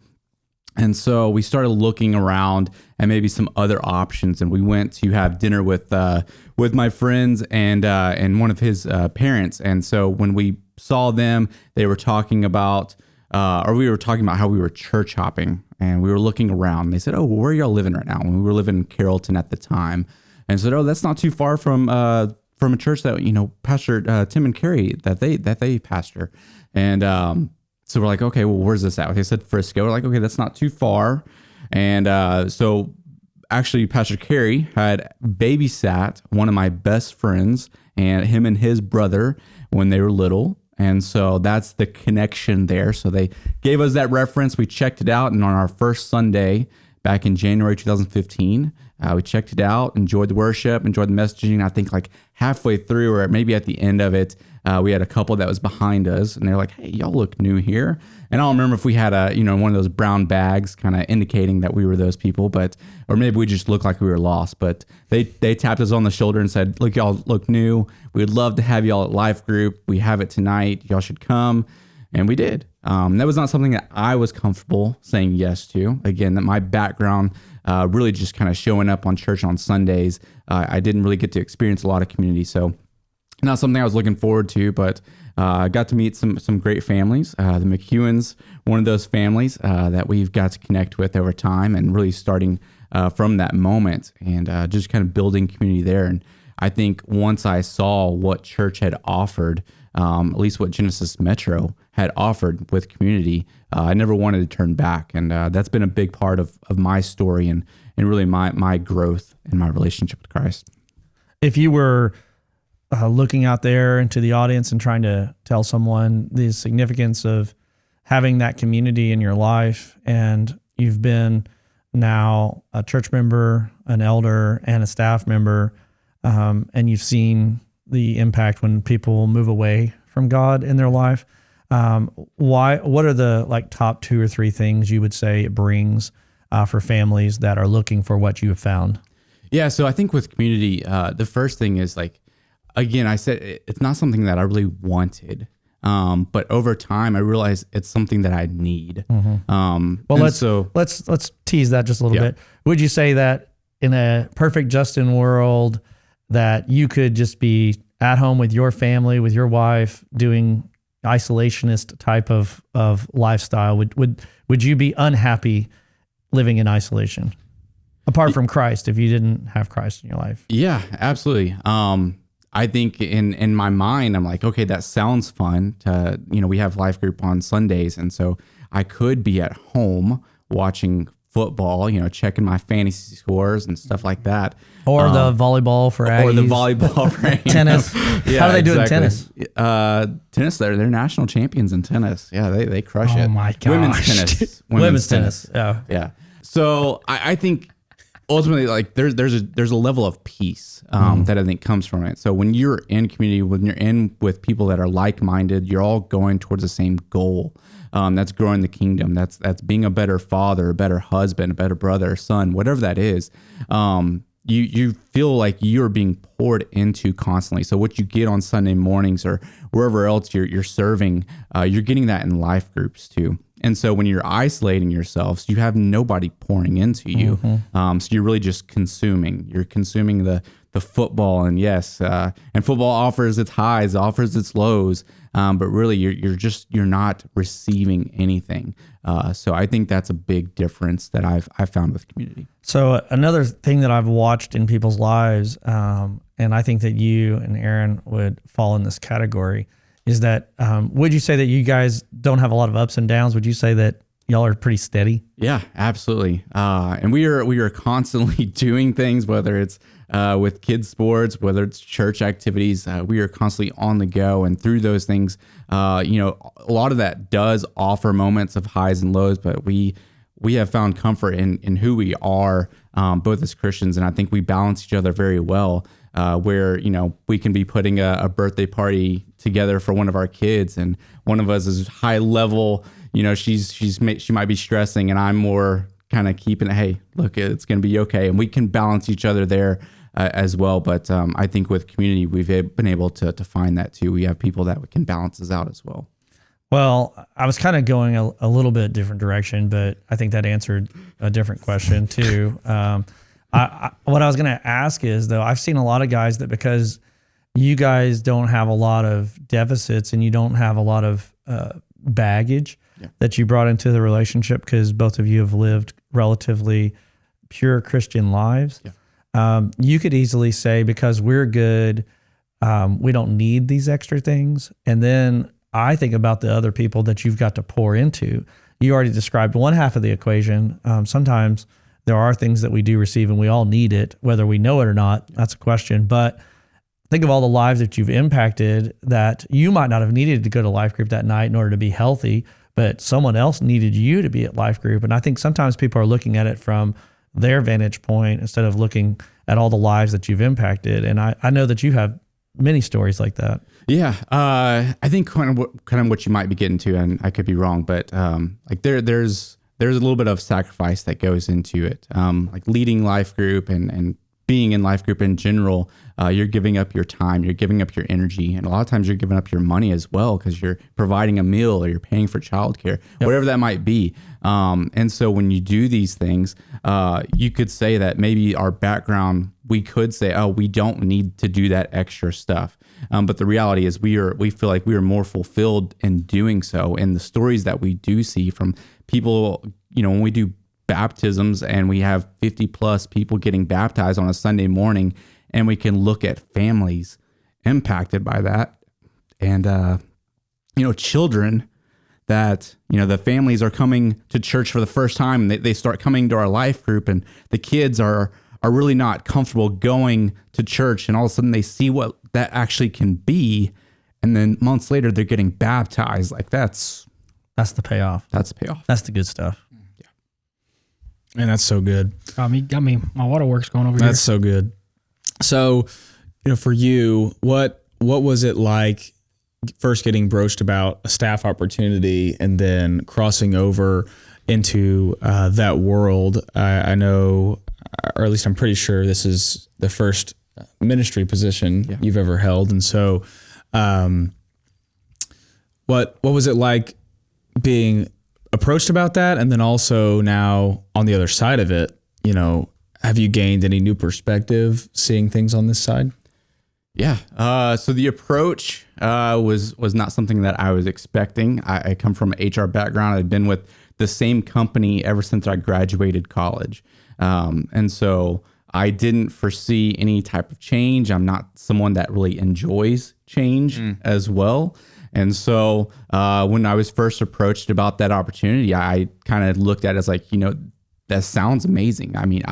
And so we started looking around at maybe some other options, and we went to have dinner with my friends and one of his parents. And so when we saw them, they were talking about, we were talking about how we were church hopping, and we were looking around. They said, "Oh, well, where are y'all living right now?" And we were living in Carrollton at the time, and said, "Oh, that's not too far from a church that Pastor Tim and Carey that they pastor." And so we're like, okay, well, where's this at? They said Frisco. We're like, okay, that's not too far. And so actually, Pastor Carey had babysat one of my best friends and him and his brother when they were little. And so that's the connection there. So they gave us that reference. We checked it out. And on our first Sunday back in January 2015, we checked it out, enjoyed the worship, enjoyed the messaging. I think like halfway through or maybe at the end of it, we had a couple that was behind us, and they're like, "Hey, y'all look new here." And I don't remember if we had one of those brown bags kind of indicating that we were those people, or maybe we just looked like we were lost. But they tapped us on the shoulder and said, "Look, y'all look new. We'd love to have y'all at Life Group. We have it tonight. Y'all should come." And we did. That was not something that I was comfortable saying yes to. Again, that my background really just kind of showing up on church on Sundays. I didn't really get to experience a lot of community, so not something I was looking forward to, but I got to meet some great families. The McEwins, one of those families that we've got to connect with over time, and really starting from that moment, and just kind of building community there. And I think once I saw what church had offered, at least what Genesis Metro had offered with community, I never wanted to turn back. And that's been a big part of my story and really my growth in my relationship with Christ. If you were looking out there into the audience and trying to tell someone the significance of having that community in your life, and you've been now a church member, an elder, and a staff member, and you've seen the impact when people move away from God in their life, what are the top 2 or 3 things you would say it brings for families that are looking for what you have found? Yeah, so I think with community, the first thing is again, I said it's not something that I really wanted, but over time I realized it's something that I need. Mm-hmm. Well, let's tease that just a little bit. Would you say that in a perfect Justin world, that you could just be at home with your family, with your wife, doing isolationist type of lifestyle? Would you be unhappy living in isolation, apart from Christ, if you didn't have Christ in your life? Yeah, absolutely. I think in my mind, I'm like, okay, that sounds fun. We have Life Group on Sundays, and so I could be at home watching football, checking my fantasy scores and stuff like that. Or the volleyball for Aggies. Or the volleyball for tennis. Yeah, how do they do in tennis? Tennis, they're national champions in tennis. Yeah, they crush it. Oh my gosh. Women's tennis. Yeah. So I think ultimately, there's a level of peace that I think comes from it. So when you're in community, when you're in with people that are like-minded, you're all going towards the same goal. That's growing the kingdom. That's being a better father, a better husband, a better brother, son, whatever that is. You feel like you're being poured into constantly. So what you get on Sunday mornings or wherever else you're serving, you're getting that in life groups too. And so when you're isolating yourselves, you have nobody pouring into you. Mm-hmm. So you're really just consuming. You're consuming the the football. And yes, and football offers its highs, offers its lows, but really you're not receiving anything. So I think that's a big difference that I've found with community. So another thing that I've watched in people's lives, and I think that you and Aaron would fall in this category, is that would you say that you guys don't have a lot of ups and downs? Would you say that y'all are pretty steady? Yeah, absolutely. And we are constantly doing things, whether it's with kids sports, whether it's church activities. We are constantly on the go, and through those things, a lot of that does offer moments of highs and lows. But we have found comfort in who we are, both as Christians, and I think we balance each other very well. Where we can be putting a birthday party together for one of our kids, and one of us is high level. She might be stressing, and I'm more kind of keeping it. Hey, look, it's going to be okay, and we can balance each other there as well. But I think with community, we've been able to find that too. We have people that can balance us out as well. Well, I was kind of going a little bit different direction, but I think that answered a different question too. What I was going to ask is, though, I've seen a lot of guys that because you guys don't have a lot of deficits and you don't have a lot of baggage that you brought into the relationship because both of you have lived relatively pure Christian lives. You could easily say, because we're good, we don't need these extra things. And then I think about the other people that you've got to pour into. You already described one half of the equation. Sometimes there are things that we do receive and we all need it, whether we know it or not. That's a question. But think of all the lives that you've impacted that you might not have needed to go to life group that night in order to be healthy, but someone else needed you to be at life group. And I think sometimes people are looking at it from their vantage point instead of looking at all the lives that you've impacted. And I know that you have many stories like that. Yeah. I think kind of what you might be getting to, and I could be wrong, but there's a little bit of sacrifice that goes into it. Like leading life group and being in life group in general, you're giving up your time, you're giving up your energy, and a lot of times you're giving up your money as well because you're providing a meal or you're paying for childcare, whatever that might be. And so when you do these things, you could say that maybe our background, we could say, oh, we don't need to do that extra stuff. But the reality is we feel like we are more fulfilled in doing so. And the stories that we do see from people, when we do baptisms and we have 50 plus people getting baptized on a Sunday morning, and we can look at families impacted by that. And, children that, the families are coming to church for the first time, and they start coming to our life group, and the kids are really not comfortable going to church. And all of a sudden they see what that actually can be. And then months later, they're getting baptized. Like that's the payoff. That's the payoff. That's the good stuff. Man, that's so good. Got me. My waterworks going over here. That's so good. So, for you, what was it like first getting broached about a staff opportunity and then crossing over into that world? I know, or at least I'm pretty sure this is the first ministry position you've ever held. And so, what was it like being approached about that? And then also now on the other side of it, have you gained any new perspective seeing things on this side? Yeah. So the approach was not something that I was expecting. I come from an HR background. I've been with the same company ever since I graduated college. And so I didn't foresee any type of change. I'm not someone that really enjoys change as well. And so when I was first approached about that opportunity, I kind of looked at it as like, that sounds amazing. I mean,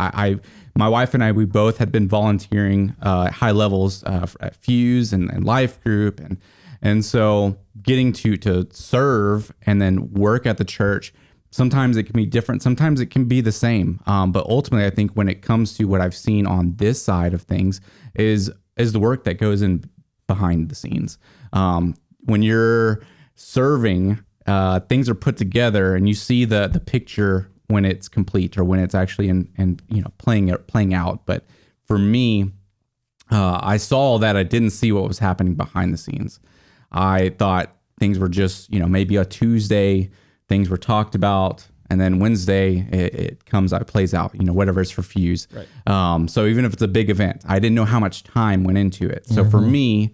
my wife and I, we both had been volunteering high levels at Fuse and Life Group. And so getting to serve and then work at the church, sometimes it can be different. Sometimes it can be the same. But ultimately, I think when it comes to what I've seen on this side of things is the work that goes in behind the scenes. When you're serving, things are put together and you see the picture when it's complete or when it's actually playing out. But for me, I saw that I didn't see what was happening behind the scenes. I thought things were just, maybe a Tuesday, things were talked about, and then Wednesday it comes out, plays out, whatever it's for Fuse. Right. So even if it's a big event, I didn't know how much time went into it. So for me,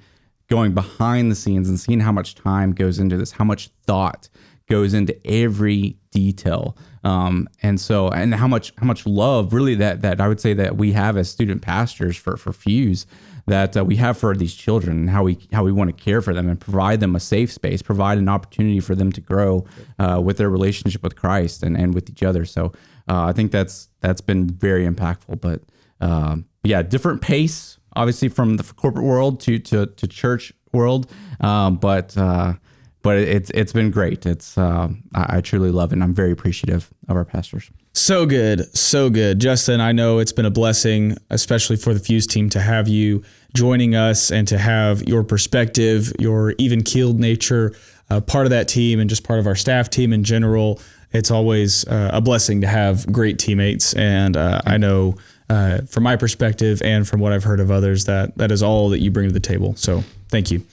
going behind the scenes and seeing how much time goes into this, how much thought goes into every detail, and how much love really that I would say that we have as student pastors for Fuse, that we have for these children, and how we want to care for them and provide them a safe space, provide an opportunity for them to grow with their relationship with Christ and with each other. So I think that's been very impactful. But different pace, obviously, from the corporate world to church world, but it's been great. I truly love it, and I'm very appreciative of our pastors. So good. Justin, I know it's been a blessing, especially for the Fuse team, to have you joining us and to have your perspective, your even-keeled nature, part of that team and just part of our staff team in general. It's always a blessing to have great teammates, and I know from my perspective and from what I've heard of others, that is all that you bring to the table. So thank you.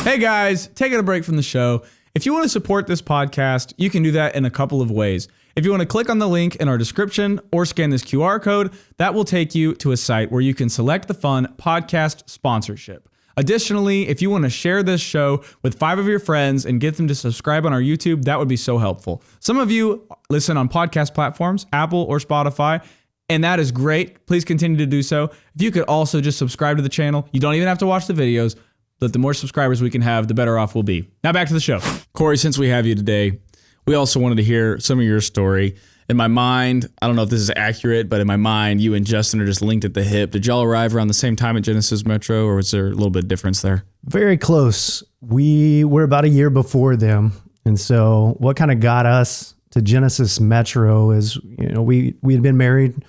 Hey guys, taking a break from the show. If you want to support this podcast, you can do that in a couple of ways. If you want to click on the link in our description or scan this QR code, that will take you to a site where you can select the fun podcast sponsorship. Additionally, if you want to share this show with 5 of your friends and get them to subscribe on our YouTube, that would be so helpful. Some of you listen on podcast platforms, Apple or Spotify, and that is great. Please continue to do so. If you could also just subscribe to the channel, you don't even have to watch the videos, but the more subscribers we can have, the better off we'll be. Now back to the show. Korey, since we have you today, we also wanted to hear some of your story. In my mind, I don't know if this is accurate, but in my mind, you and Justin are just linked at the hip. Did y'all arrive around the same time at Genesis Metro, or was there a little bit of difference there? Very close. We were about a year before them. And so what kind of got us to Genesis Metro is, we had been married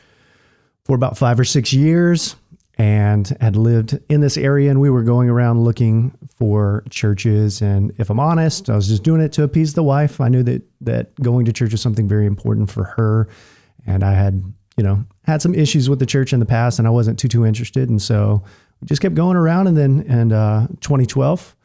for about 5 or 6 years and had lived in this area, and we were going around looking for churches. And if I'm honest, I was just doing it to appease the wife. I knew that going to church was something very important for her. And I had, had some issues with the church in the past, and I wasn't too interested. And so we just kept going around. And then in 2012,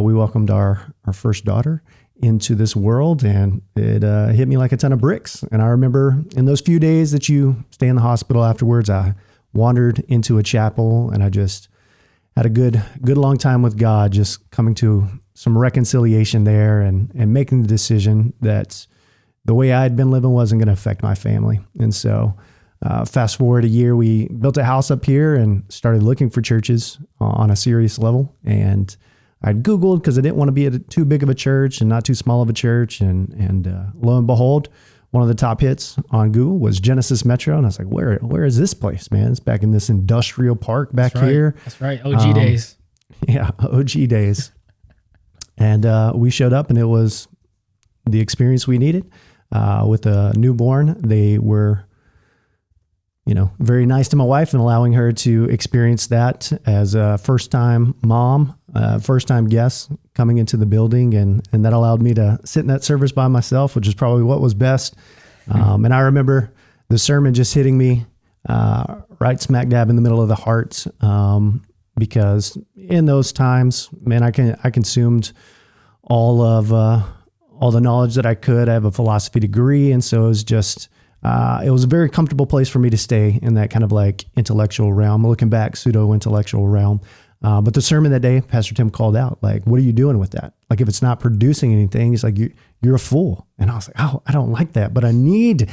we welcomed our first daughter into this world, and it hit me like a ton of bricks. And I remember in those few days that you stay in the hospital afterwards, I wandered into a chapel, and I just had a good long time with God, just coming to some reconciliation there and making the decision that the way I had been living wasn't going to affect my family. And so fast forward a year, we built a house up here and started looking for churches on a serious level. And I'd Googled because I didn't want to be at too big of a church and not too small of a church. And lo and behold, one of the top hits on Google was Genesis Metro. And I was like, where is this place, man? It's back in this industrial park back here. That's right. OG days. Yeah, OG days. And we showed up, and it was the experience we needed. With a newborn, they were, very nice to my wife and allowing her to experience that as a first-time mom, first-time guest coming into the building. And that allowed me to sit in that service by myself, which is probably what was best. And I remember the sermon just hitting me right smack dab in the middle of the heart, because in those times, man, I consumed all the knowledge that I could. I have a philosophy degree, and so it was just it was a very comfortable place for me to stay in that kind of like intellectual realm. Looking back, pseudo-intellectual realm. But the sermon that day, Pastor Tim called out, like, what are you doing with that? Like, if it's not producing anything, he's like, you're a fool. And I was like, oh, I don't like that, but I need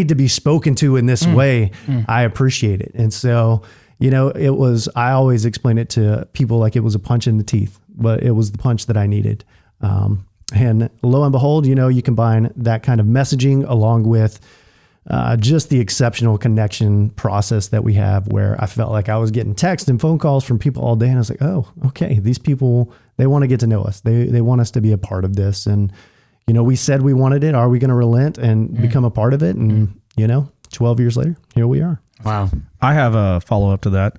to be spoken to in this way. I appreciate it. And so, I always explain it to people like it was a punch in the teeth, but it was the punch that I needed. And lo and behold, you combine that kind of messaging along with just the exceptional connection process that we have, where I felt like I was getting texts and phone calls from people all day. And I was like, oh, okay, these people, they want to get to know us. They want us to be a part of this. And, we said we wanted it. Are we going to relent and become a part of it? And, 12 years later, here we are. Wow. I have a follow-up to that.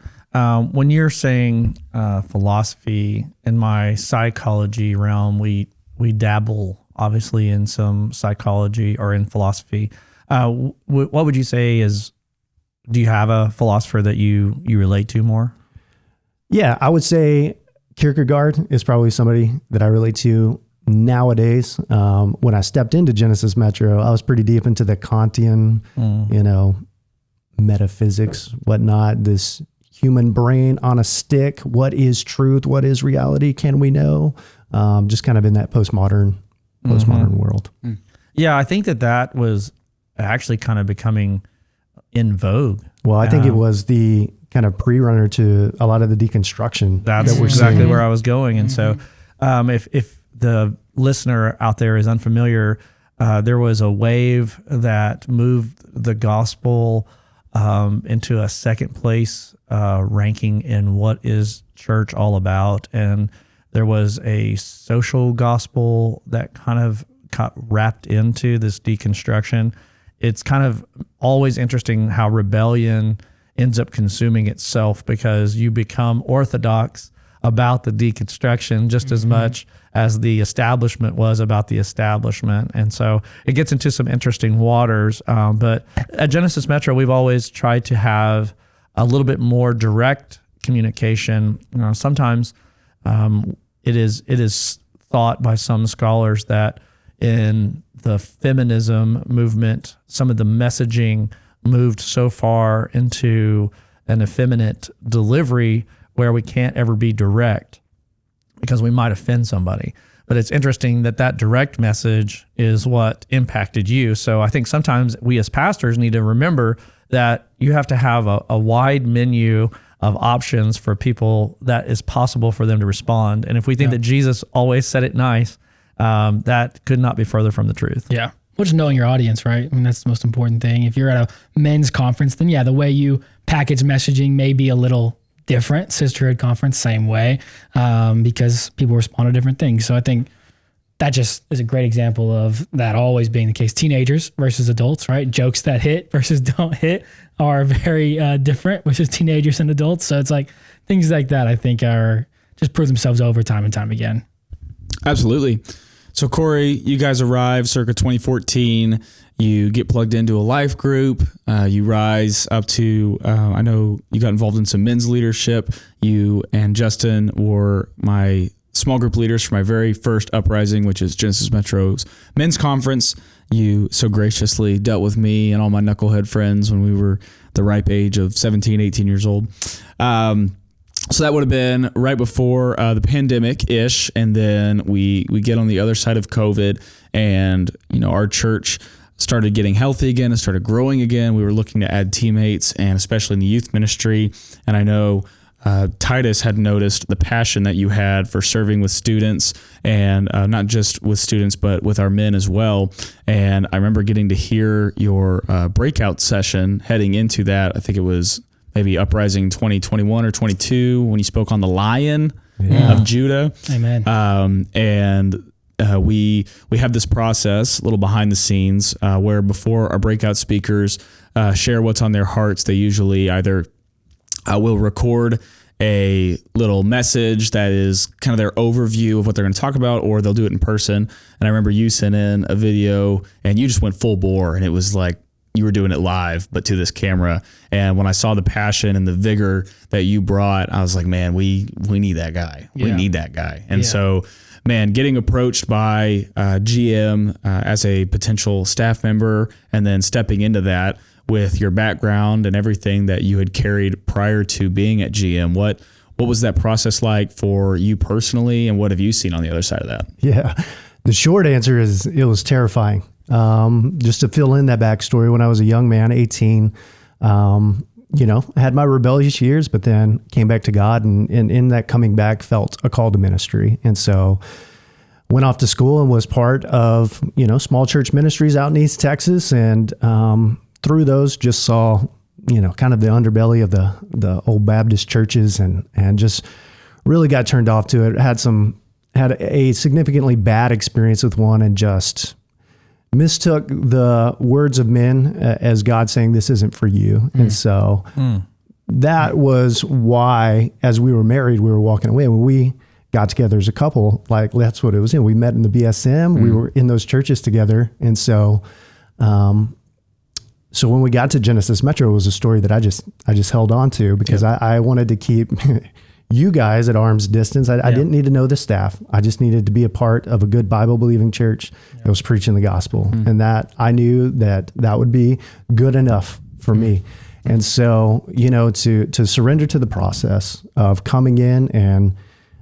When you're saying philosophy, in my psychology realm, we dabble obviously in some psychology or in philosophy. What would you say do you have a philosopher that you relate to more? Yeah, I would say Kierkegaard is probably somebody that I relate to nowadays, when I stepped into Genesis Metro, I was pretty deep into the Kantian, metaphysics, whatnot, this human brain on a stick. What is truth? What is reality? Can we know? Just kind of in that postmodern world. Yeah, I think that was actually kind of becoming in vogue. Well, I think it was the kind of pre-runner to a lot of the deconstruction. That's that we're exactly seeing. where I was going. And so if the listener out there is unfamiliar, there was a wave that moved the gospel into a second place ranking in what is church all about. And there was a social gospel that kind of got wrapped into this deconstruction. It's kind of always interesting how rebellion ends up consuming itself, because you become orthodox about the deconstruction just as much as the establishment was about the establishment. And so it gets into some interesting waters. But at Genesis Metro, we've always tried to have a little bit more direct communication. Sometimes it is thought by some scholars that in the feminism movement, some of the messaging moved so far into an effeminate delivery where we can't ever be direct because we might offend somebody. But it's interesting that direct message is what impacted you. So I think sometimes we as pastors need to remember that you have to have a wide menu of options for people that is possible for them to respond. And if we think that Jesus always said it nice, that could not be further from the truth. Yeah. Well, just knowing your audience, right? I mean, that's the most important thing. If you're at a men's conference, then the way you package messaging may be a little different. Sisterhood conference, same way, because people respond to different things. So I think that just is a great example of that always being the case. Teenagers versus adults, right? Jokes that hit versus don't hit are very different, which is teenagers and adults. So it's like things like that, I think, are just prove themselves over time and time again. Absolutely. So Korey, you guys arrived circa 2014. You get plugged into a life group. You rise up to, I know you got involved in some men's leadership. You and Justin were my small group leaders for my very first uprising, which is Genesis Metro's men's conference. You so graciously dealt with me and all my knucklehead friends when we were the ripe age of 17, 18 years old. So that would have been right before the pandemic-ish, and then we get on the other side of COVID, and our church started getting healthy again and started growing again. We were looking to add teammates, and especially in the youth ministry. And I know Titus had noticed the passion that you had for serving with students, and not just with students, but with our men as well. And I remember getting to hear your breakout session heading into that. I think it was maybe Uprising 2021 or 22 when you spoke on the Lion of Judah. Amen. And we have this process, a little behind the scenes, where before our breakout speakers share what's on their hearts, they usually either will record a little message that is kind of their overview of what they're going to talk about, or they'll do it in person. And I remember you sent in a video and you just went full bore, and it was like you were doing it live, but to this camera. And when I saw the passion and the vigor that you brought, I was like, man, we need that guy. We need that guy. And so, man, getting approached by GM as a potential staff member, and then stepping into that with your background and everything that you had carried prior to being at GM, what was that process like for you personally, and what have you seen on the other side of that? Yeah, the short answer is it was terrifying. Just to fill in that backstory, when I was a young man, 18, had my rebellious years, but then came back to God, and in that coming back felt a call to ministry. And so went off to school and was part of, small church ministries out in East Texas. And through those just saw, kind of the underbelly of the old Baptist churches, and just really got turned off to it. Had a significantly bad experience with one, and just mistook the words of men as God saying, this isn't for you. And so that was why, as we were married, we were walking away. When we got together as a couple, like that's what it was in. We met in the BSM. We were in those churches together. And so, so when we got to Genesis Metro, it was a story that I just held on to, because I wanted to keep, you guys at arm's distance. I didn't need to know the staff. I just needed to be a part of a good Bible believing church that was preaching the gospel. And that I knew that would be good enough for me. And so, to surrender to the process of coming in and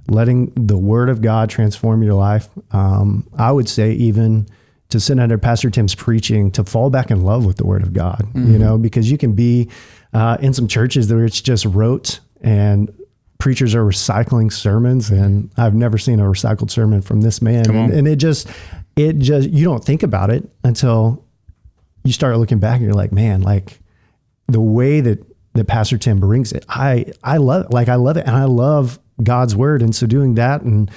letting the word of God transform your life. I would say even to sit under Pastor Tim's preaching, to fall back in love with the word of God, because you can be in some churches where it's just rote and preachers are recycling sermons. And I've never seen a recycled sermon from this man. And it just, you don't think about it until you start looking back and you're like, man, like the way that Pastor Tim brings it, I love it. Like I love it. And I love God's word. And so doing that and,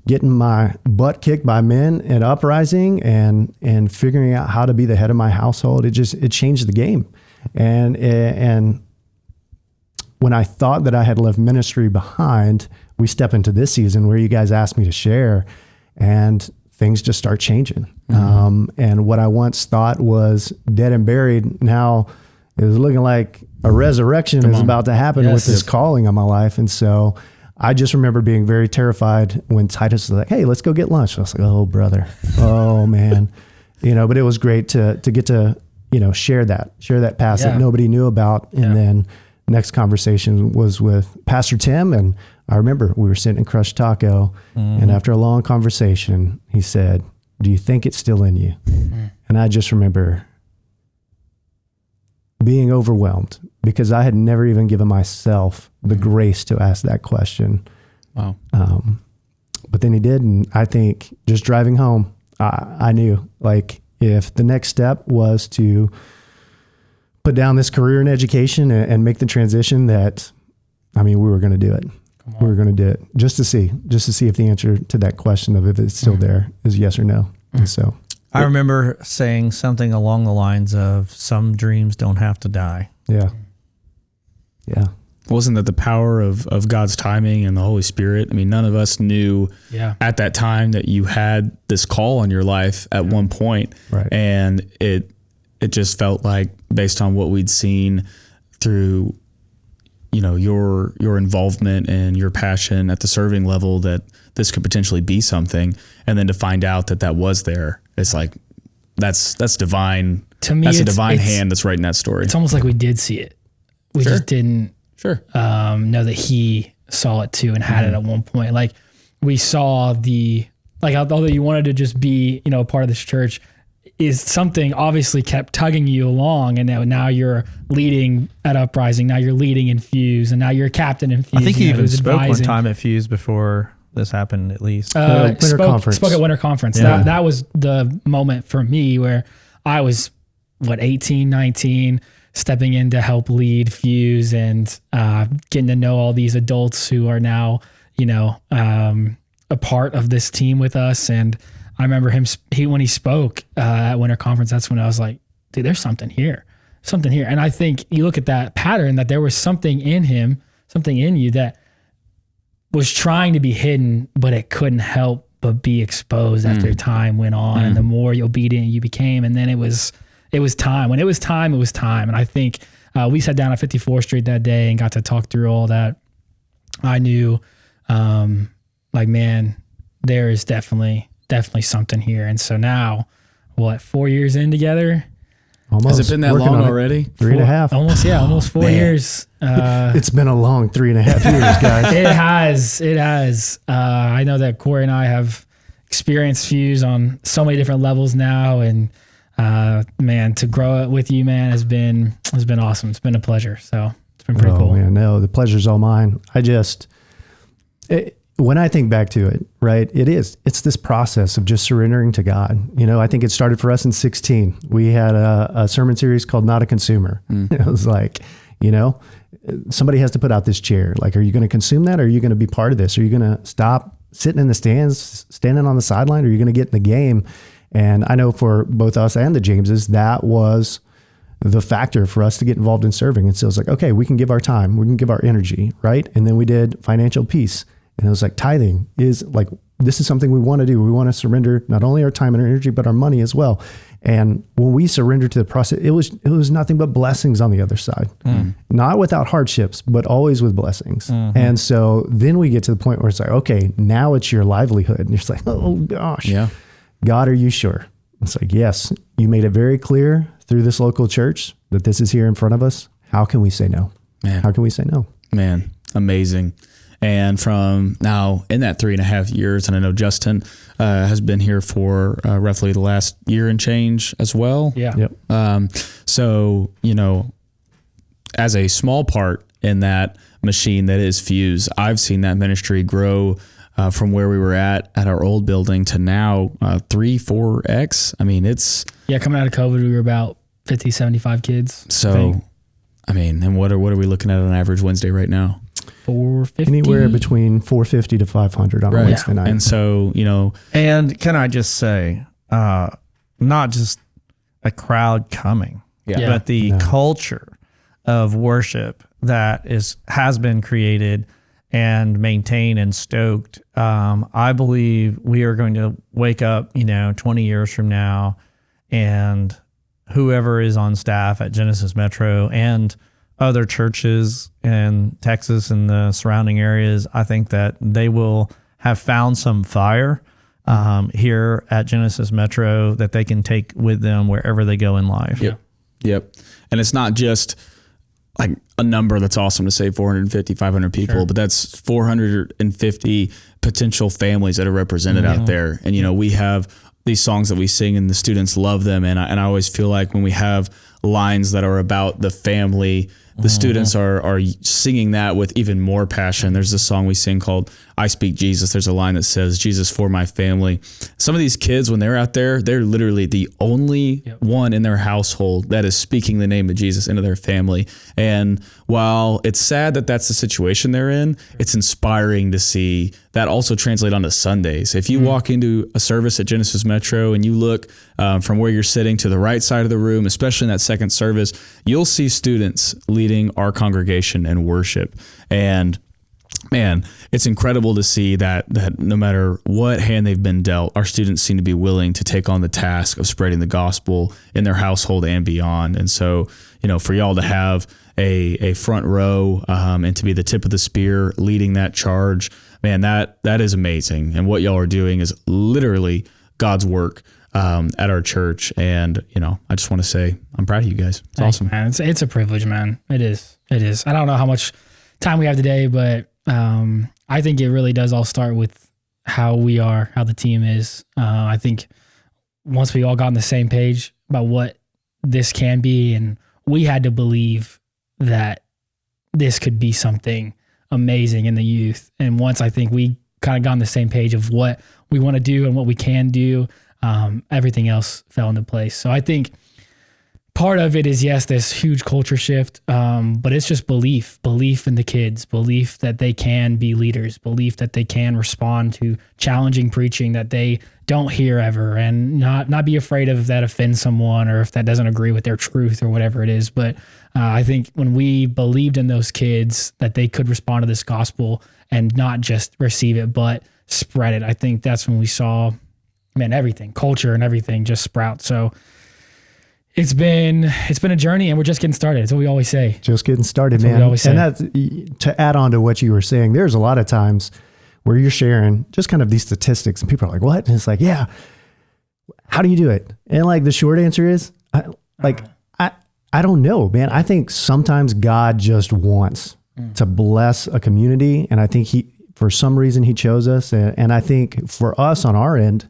getting my butt kicked by men at Uprising and figuring out how to be the head of my household, it changed the game. And when I thought that I had left ministry behind, we step into this season where you guys asked me to share and things just start changing. And what I once thought was dead and buried now is looking like a resurrection is about to happen with this calling on my life. And so I just remember being very terrified when Titus was like, hey, let's go get lunch. I was like, oh, brother. Oh, man. But it was great to get to, share that past that nobody knew about. And then next conversation was with Pastor Tim. And I remember we were sitting in Crushed Taco. And after a long conversation, he said, do you think it's still in you? And I just remember being overwhelmed because I had never even given myself the grace to ask that question. Wow. But then he did. And I think just driving home, I knew like if the next step was to put down this career in education and make the transition we were going to do it. We were going to do it just to see if the answer to that question of if it's still there is yes or no. And so I remember saying something along the lines of some dreams don't have to die. Yeah. Wasn't that the power of God's timing and the Holy Spirit? I mean, none of us knew at that time that you had this call on your life at one point. Right. And it just felt like based on what we'd seen through, your involvement and your passion at the serving level that this could potentially be something. And then to find out that was there, it's like, that's divine. To me, that's a divine hand that's writing that story. It's almost like we did see it. We just didn't know that he saw it too and had it at one point. Like we saw although you wanted to just be, a part of this church, is something obviously kept tugging you along. And now you're leading at Uprising. Now you're leading in Fuse and now you're captain in Fuse. I think he even spoke advising. one time at Fuse before this happened, at least. Winter Conference. Spoke at Winter Conference. Yeah. That was the moment for me where I was, 18, 19, stepping in to help lead Fuse and getting to know all these adults who are now, a part of this team with us. And I remember when he spoke at Winter Conference, that's when I was like, dude, there's something here. And I think you look at that pattern that there was something in him, something in you that was trying to be hidden, but it couldn't help but be exposed after time went on and the more obedient you became. And then it was time. When it was time, it was time. And I think we sat down at 54th Street that day and got to talk through all that. I knew, man, there is definitely something here. And so now, 4 years in together? Almost. Has it been that long already? 3.5. Almost 4 years. It's been a long 3.5 years, guys. It has. I know that Korey and I have experienced Fuse on so many different levels now. And to grow it with you, man, has been awesome. It's been a pleasure. So it's been pretty cool. Man, no, the pleasure's all mine. When I think back to it, right, it's this process of just surrendering to God. I think it started for us in 2016. We had a sermon series called Not a Consumer. It was like, somebody has to put out this chair. Like, are you going to consume that? Or are you going to be part of this? Are you going to stop sitting in the stands, standing on the sideline? Or are you going to get in the game? And I know for both us and the Jameses, that was the factor for us to get involved in serving. And so it's like, okay, we can give our time, we can give our energy, right? And then we did financial peace. And it was like tithing is like, this is something we want to do. We want to surrender not only our time and our energy, but our money as well. And when we surrendered to the process, it was nothing but blessings on the other side. Not without hardships, but always with blessings. And so then we get to the point where it's like, okay, now it's your livelihood. And you're just like, oh gosh, God, are you sure? It's like, yes, you made it very clear through this local church that this is here in front of us. How can we say no? Man. How can we say no? Man, amazing. And from now in that 3.5 years, and I know Justin has been here for roughly the last year and change as well. Yeah. Yep. So, as a small part in that machine that is Fuse, I've seen that ministry grow from where we were at our old building to now 3-4x. I mean, it's... Yeah, coming out of COVID, we were about 50, 75 kids. So, I mean, and what are we looking at on average Wednesday right now? 450. Anywhere between 450 to 500 on a Wednesday night. And so, And can I just say, not just a crowd coming, but the culture of worship that has been created and maintained and stoked. I believe we are going to wake up, 20 years from now, and whoever is on staff at Genesis Metro and other churches in Texas and the surrounding areas, I think that they will have found some fire here at Genesis Metro that they can take with them wherever they go in life. Yep. And it's not just like a number that's awesome to say 450, 500 people, but that's 450 potential families that are represented out there. And, we have these songs that we sing and the students love them. And I always feel like when we have lines that are about the family, the students are singing that with even more passion. There's this song we sing called I Speak Jesus. There's a line that says, Jesus for my family. Some of these kids, when they're out there, they're literally the only one in their household that is speaking the name of Jesus into their family. And while it's sad that that's the situation they're in, it's inspiring to see that also translate onto Sundays. If you walk into a service at Genesis Metro and you look from where you're sitting to the right side of the room, especially in that second service, you'll see students leading our congregation in worship. And man, it's incredible to see that no matter what hand they've been dealt, our students seem to be willing to take on the task of spreading the gospel in their household and beyond. And so, for y'all to have a front row and to be the tip of the spear leading that charge, man, that is amazing. And what y'all are doing is literally God's work at our church. And, I just want to say I'm proud of you guys. It's awesome. Man, it's a privilege, man. It is. I don't know how much time we have today, but I think it really does all start with how we are, how the team is. I think once we all got on the same page about what this can be, and we had to believe that this could be something amazing in the youth. And once I think we kind of got on the same page of what we want to do and what we can do, everything else fell into place. So I think part of it is, yes, this huge culture shift, but it's just belief in the kids, belief that they can be leaders, belief that they can respond to challenging preaching that they don't hear ever, and not be afraid of if that offends someone or if that doesn't agree with their truth or whatever it is. But I think when we believed in those kids that they could respond to this gospel and not just receive it, but spread it, I think that's when we saw, everything, culture and everything just sprout. So it's been a journey, and we're just getting started. That's what we always say. Just getting started, that's man. What we always say. And that's to add on to what you were saying. There's a lot of times where you're sharing just kind of these statistics, and people are like, "What?" And it's like, "Yeah, how do you do it?" And like the short answer is, I don't know, man. I think sometimes God just wants to bless a community, and I think for some reason he chose us, and I think for us on our end.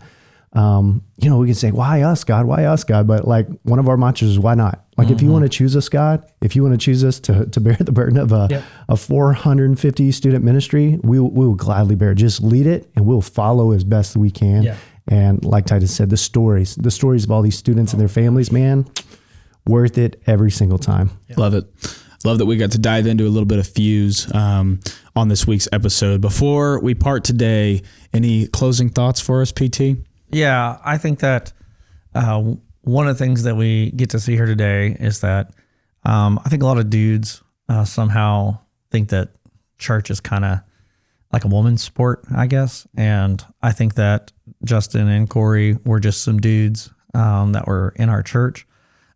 We can say, why us, God? Why us, God? But like one of our mantras is, why not? Like if you want to choose us, God, if you want to choose us to bear the burden of a 450 student ministry, we will gladly bear it. Just lead it and we'll follow as best we can. Yeah. And like Titus said, the stories of all these students and their families, man, worth it every single time. Yeah. Love it. Love that we got to dive into a little bit of Fuse on this week's episode. Before we part today, any closing thoughts for us, PT? Yeah, I think that one of the things that we get to see here today is that I think a lot of dudes somehow think that church is kind of like a woman's sport, I guess. And I think that Justin and Korey were just some dudes that were in our church,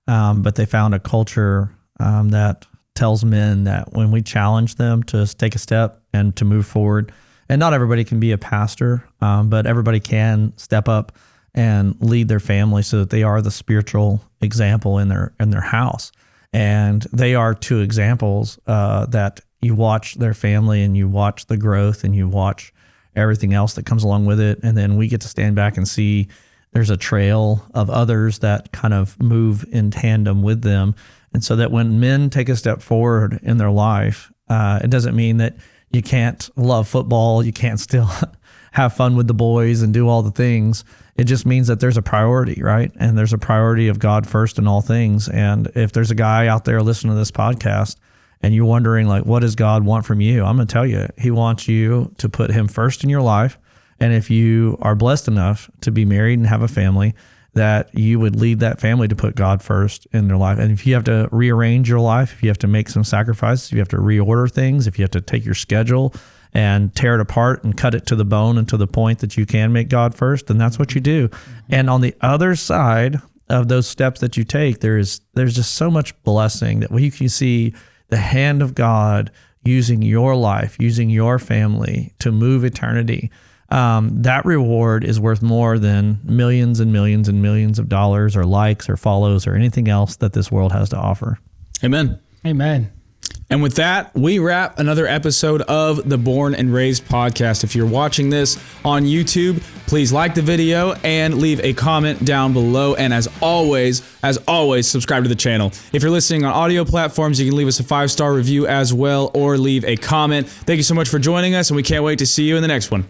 but they found a culture that tells men that when we challenge them to take a step and to move forward, and not everybody can be a pastor, but everybody can step up and lead their family so that they are the spiritual example in their house. And they are two examples that you watch their family and you watch the growth and you watch everything else that comes along with it. And then we get to stand back and see there's a trail of others that kind of move in tandem with them. And so that when men take a step forward in their life, it doesn't mean that you can't love football, you can't still have fun with the boys and do all the things. It just means that there's a priority, right? And there's a priority of God first in all things. And if there's a guy out there listening to this podcast and you're wondering, like, what does God want from you? I'm going to tell you, he wants you to put him first in your life. And if you are blessed enough to be married and have a family, that you would lead that family to put God first in their life. And if you have to rearrange your life, if you have to make some sacrifices, if you have to reorder things, if you have to take your schedule and tear it apart and cut it to the bone and to the point that you can make God first, then that's what you do. And on the other side of those steps that you take, there's just so much blessing that you can see the hand of God using your life, using your family to move eternity. That reward is worth more than millions and millions and millions of dollars or likes or follows or anything else that this world has to offer. Amen. Amen. And with that, we wrap another episode of the Bourne and Raised podcast. If you're watching this on YouTube, please like the video and leave a comment down below. And as always, subscribe to the channel. If you're listening on audio platforms, you can leave us a 5-star review as well or leave a comment. Thank you so much for joining us, and we can't wait to see you in the next one.